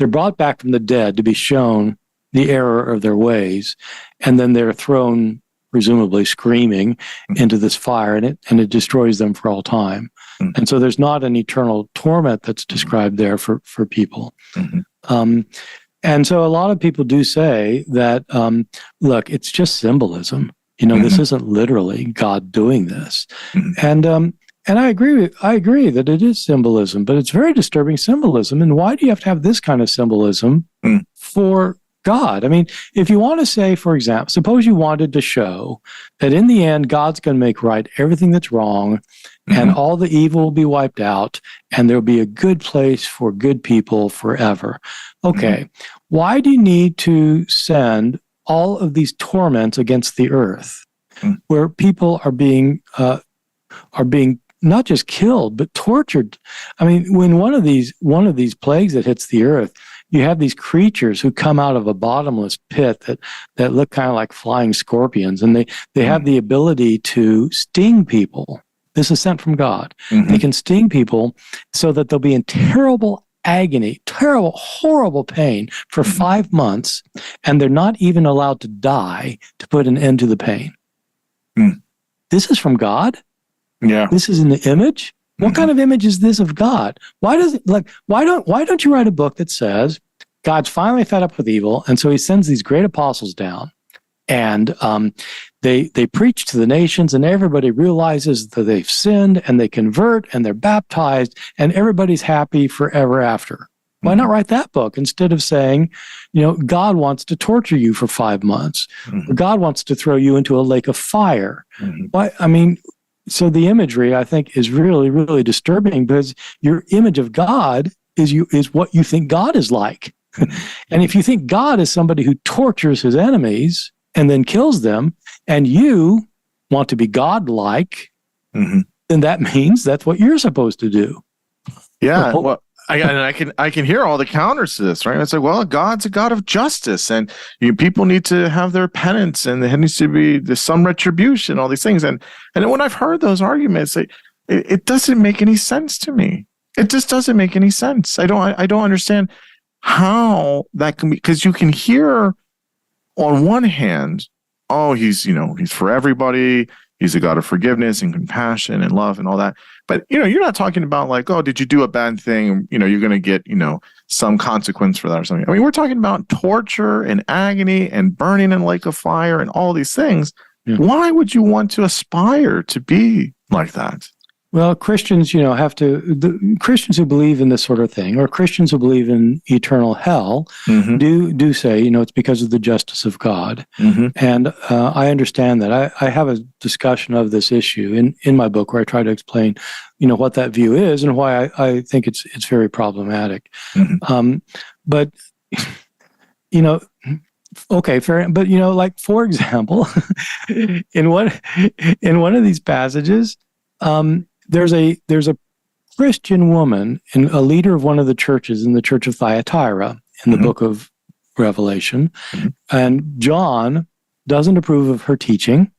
brought back from the dead to be shown the error of their ways, and then they're thrown, presumably screaming, into this fire, and it destroys them for all time. And so there's not an eternal torment that's described there for people. And so a lot of people do say that, look, it's just symbolism. This isn't literally God doing this. And I agree that it is symbolism, but it's very disturbing symbolism. And why do you have to have this kind of symbolism for God? I mean, if you want to say, for example, suppose you wanted to show that in the end, God's going to make right everything that's wrong, and all the evil will be wiped out, and there'll be a good place for good people forever. Okay, why do you need to send all of these torments against the earth, where people are being not just killed but tortured? I mean, when one of these plagues that hits the earth, you have these creatures who come out of a bottomless pit that look kind of like flying scorpions, and they have the ability to sting people. This is sent from God. They can sting people so that they'll be in terrible agony, terrible, horrible pain for 5 months, and they're not even allowed to die to put an end to the pain. This is from God? Yeah. This is in the image? What kind of image is this of God? Why don't you write a book that says God's finally fed up with evil, and so he sends these great apostles down, and they preach to the nations, and everybody realizes that they've sinned, and they convert, and they're baptized, and everybody's happy forever after. Why not write that book instead of saying, God wants to torture you for 5 months, or God wants to throw you into a lake of fire? Why? I mean, so the imagery, I think, is really, really disturbing, because your image of God is what you think God is like. And if you think God is somebody who tortures his enemies and then kills them, and you want to be God-like, then that means that's what you're supposed to do. Yeah, well, I can hear all the counters to this, right? It's like, well, God's a God of justice, and people need to have their penance, and there needs to be some retribution, all these things. And when I've heard those arguments, it doesn't make any sense to me. It just doesn't make any sense. I don't understand how that can be, because you can hear on one hand, oh, he's for everybody. He's a God of forgiveness and compassion and love and all that. But, you're not talking about like, oh, did you do a bad thing? You're going to get, some consequence for that or something. I mean, we're talking about torture and agony and burning in a lake of fire and all these things. Why would you want to aspire to be like that? Well, Christians, Christians who believe in this sort of thing, or Christians who believe in eternal hell, do say, it's because of the justice of God. And I understand that. I have a discussion of this issue in my book where I try to explain, what that view is and why I think it's very problematic. But, okay, fair. But, like, for example, in one of these passages, there's a Christian woman, and a leader of one of the churches in the church of Thyatira in the book of Revelation, and John doesn't approve of her teaching,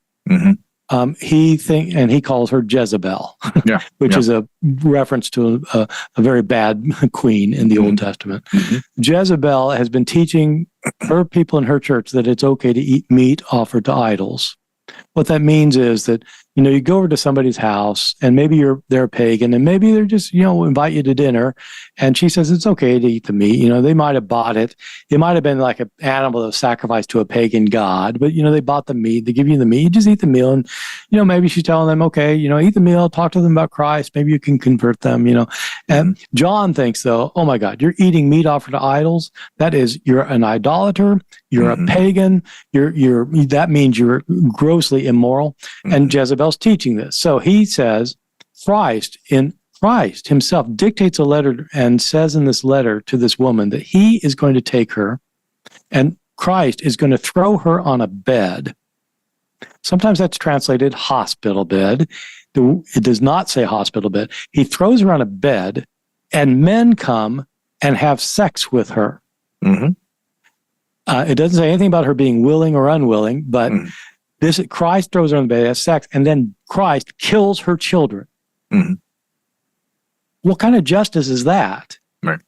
he calls her Jezebel, Yeah. which is a reference to a very bad queen in the Old Testament. Jezebel has been teaching her people in her church that it's okay to eat meat offered to idols. What that means is that, you go over to somebody's house and maybe they're a pagan and maybe they're just, invite you to dinner. And she says it's okay to eat the meat. They might have bought it. It might have been like an animal that was sacrificed to a pagan god, but, they bought the meat. They give you the meat. You just eat the meal. And, maybe she's telling them, okay, eat the meal, talk to them about Christ. Maybe you can convert them, And John thinks, though, oh, my God, you're eating meat offered to idols. That is, you're an idolater. You're a pagan. That means you're grossly immoral. And Jezebel's teaching this. So he says, Christ himself dictates a letter and says in this letter to this woman that he is going to take her and Christ is going to throw her on a bed. Sometimes that's translated hospital bed. It does not say hospital bed. He throws her on a bed and men come and have sex with her. It doesn't say anything about her being willing or unwilling, but Christ throws her on the bed, has sex, and then Christ kills her children. What kind of justice is that? Right.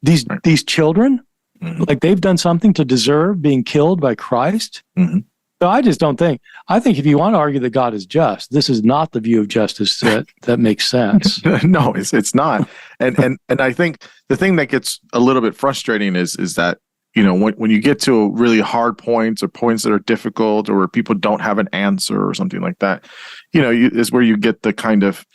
These children, like they've done something to deserve being killed by Christ? So I just don't think. I think if you want to argue that God is just, this is not the view of justice that makes sense. No, it's not. And I think the thing that gets a little bit frustrating is that when you get to really hard points or points that are difficult or where people don't have an answer or something like that, is where you get the kind of,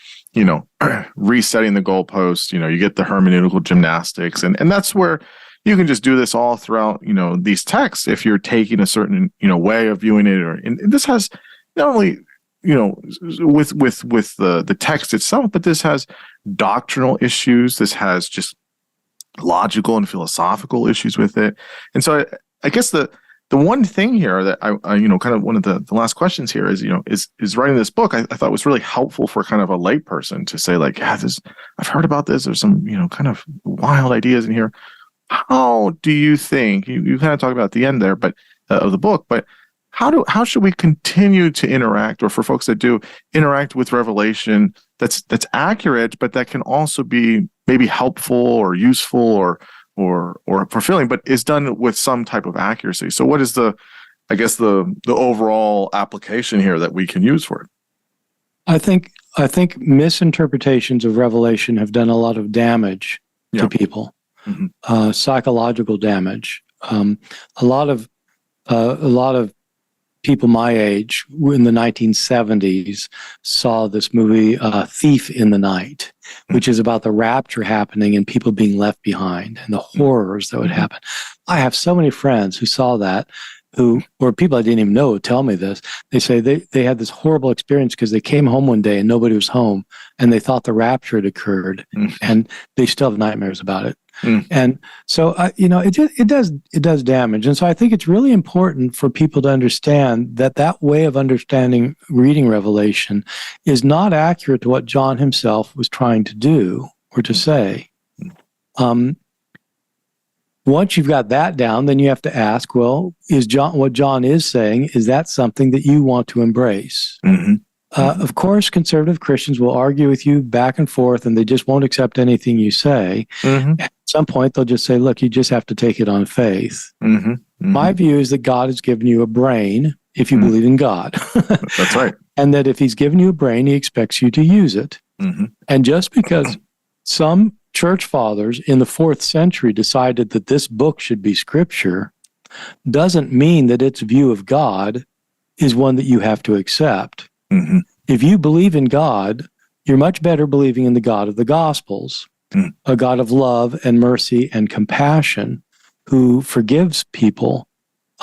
resetting the goalposts, you get the hermeneutical gymnastics. And that's where you can just do this all throughout, these texts if you're taking a certain, way of viewing it. And this has not only, with the text itself, but this has doctrinal issues. This has just logical and philosophical issues with it. And so I guess the one thing here that I kind of one of the last questions here is, is writing this book, I thought was really helpful for kind of a lay person to say like, I've heard about this. There's some, kind of wild ideas in here. How do you think, you kind of talk about at the end there, but of the book, but how should we continue to interact, or for folks that do interact with revelation that's accurate, but that can also be maybe helpful or useful or fulfilling, but is done with some type of accuracy? So what is the overall application here that we can use for it? I think misinterpretations of revelation have done a lot of damage to people, psychological damage. A lot of people my age in the 1970s saw this movie, Thief in the Night, which is about the rapture happening and people being left behind and the horrors that would happen. I have so many friends who saw that, or people I didn't even know would tell me this. They say they had this horrible experience because they came home one day and nobody was home and they thought the rapture had occurred and they still have nightmares about it. And so, it does damage. And so I think it's really important for people to understand that way of understanding reading Revelation is not accurate to what John himself was trying to do or to say. Once you've got that down, then you have to ask, well, what John is saying, is that something that you want to embrace? Of course, conservative Christians will argue with you back and forth, and they just won't accept anything you say. At some point, they'll just say, look, you just have to take it on faith. My view is that God has given you a brain if you believe in God. That's right. And that if he's given you a brain, he expects you to use it. And just because some church fathers in the 4th century decided that this book should be scripture doesn't mean that its view of God is one that you have to accept. If you believe in God, you're much better believing in the God of the Gospels, a God of love and mercy and compassion who forgives people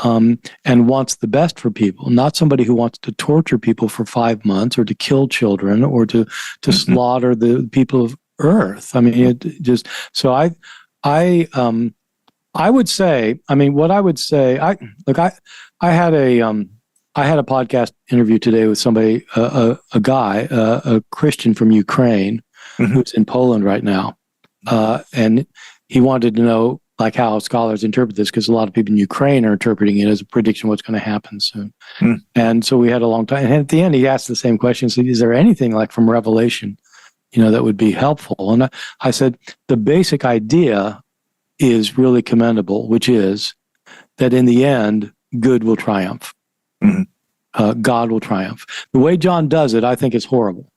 and wants the best for people, not somebody who wants to torture people for 5 months or to kill children or to slaughter the people of earth. I mean, I would say, what I would say, I had a podcast interview today with somebody, a guy, a Christian from Ukraine, who's in Poland right now, and he wanted to know like how scholars interpret this, because a lot of people in Ukraine are interpreting it as a prediction of what's going to happen soon. And so we had a long time. And at the end, he asked the same question. So, is there anything like from Revelation, that would be helpful? And I said, the basic idea is really commendable, which is that in the end, good will triumph. God will triumph. The way John does it, I think is horrible.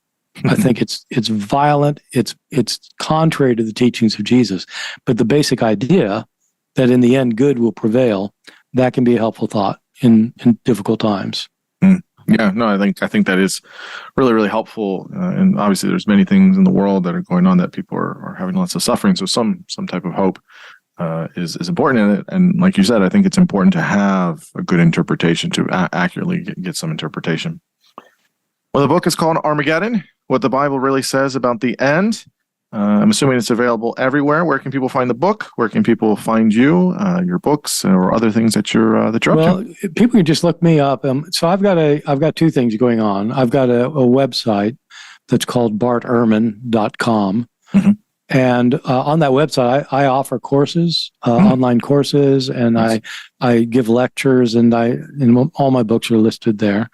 I think it's violent. It's contrary to the teachings of Jesus. But the basic idea that in the end good will prevail, that can be a helpful thought in difficult times. Yeah, no, I think that is really, really helpful. And obviously, there's many things in the world that are going on that people are having lots of suffering. So some type of hope is important in it. And like you said, I think it's important to have a good interpretation to accurately get some interpretation. Well, the book is called Armageddon, What the Bible Really Says About the End. I'm assuming it's available everywhere. Where can people find the book? Where can people find you, your books, or other things that you're up to? Well, people can just look me up. So I've got two things going on. I've got a website that's called bartehrman.com. And on that website, I offer courses, online courses, and I give lectures, and all my books are listed there,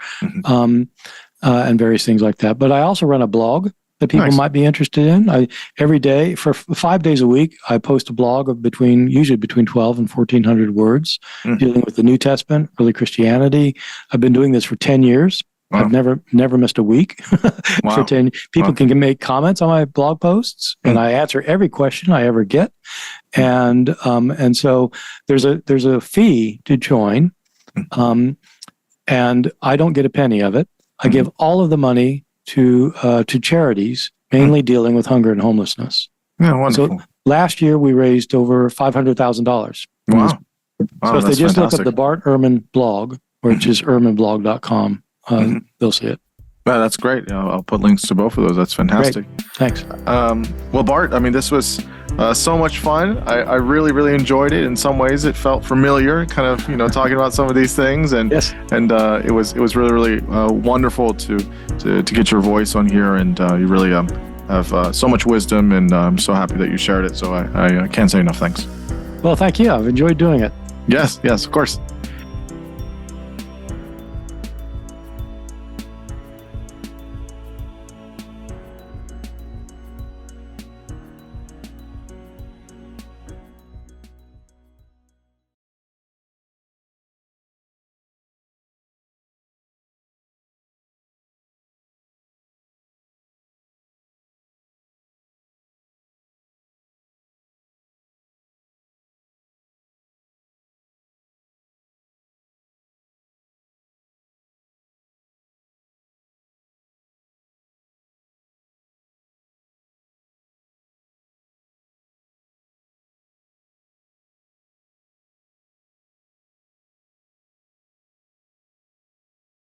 and various things like that. But I also run a blog that people might be interested in. Every day, for 5 days a week, I post a blog of usually between 12 and 1,400 words, dealing with the New Testament, early Christianity. I've been doing this for 10 years. Wow. I've never missed a week. For 10. People can make comments on my blog posts, and I answer every question I ever get. And so there's a fee to join, and I don't get a penny of it. I give all of the money to charities, mainly dealing with hunger and homelessness. Yeah, wonderful. So last year we raised over $500,000. Wow. So if they just look up the Bart Ehrman blog, which is ehrmanblog.com, they'll see it. Well, that's great. I'll put links to both of those. That's fantastic. Great. Thanks. Well, Bart, this was so much fun. I really, really enjoyed it. In some ways, it felt familiar, kind of, talking about some of these things, and yes. And it was really, really wonderful to get your voice on here, and you really have so much wisdom, and I'm so happy that you shared it. So I can't say enough thanks. Well, thank you. I've enjoyed doing it. Yes, of course.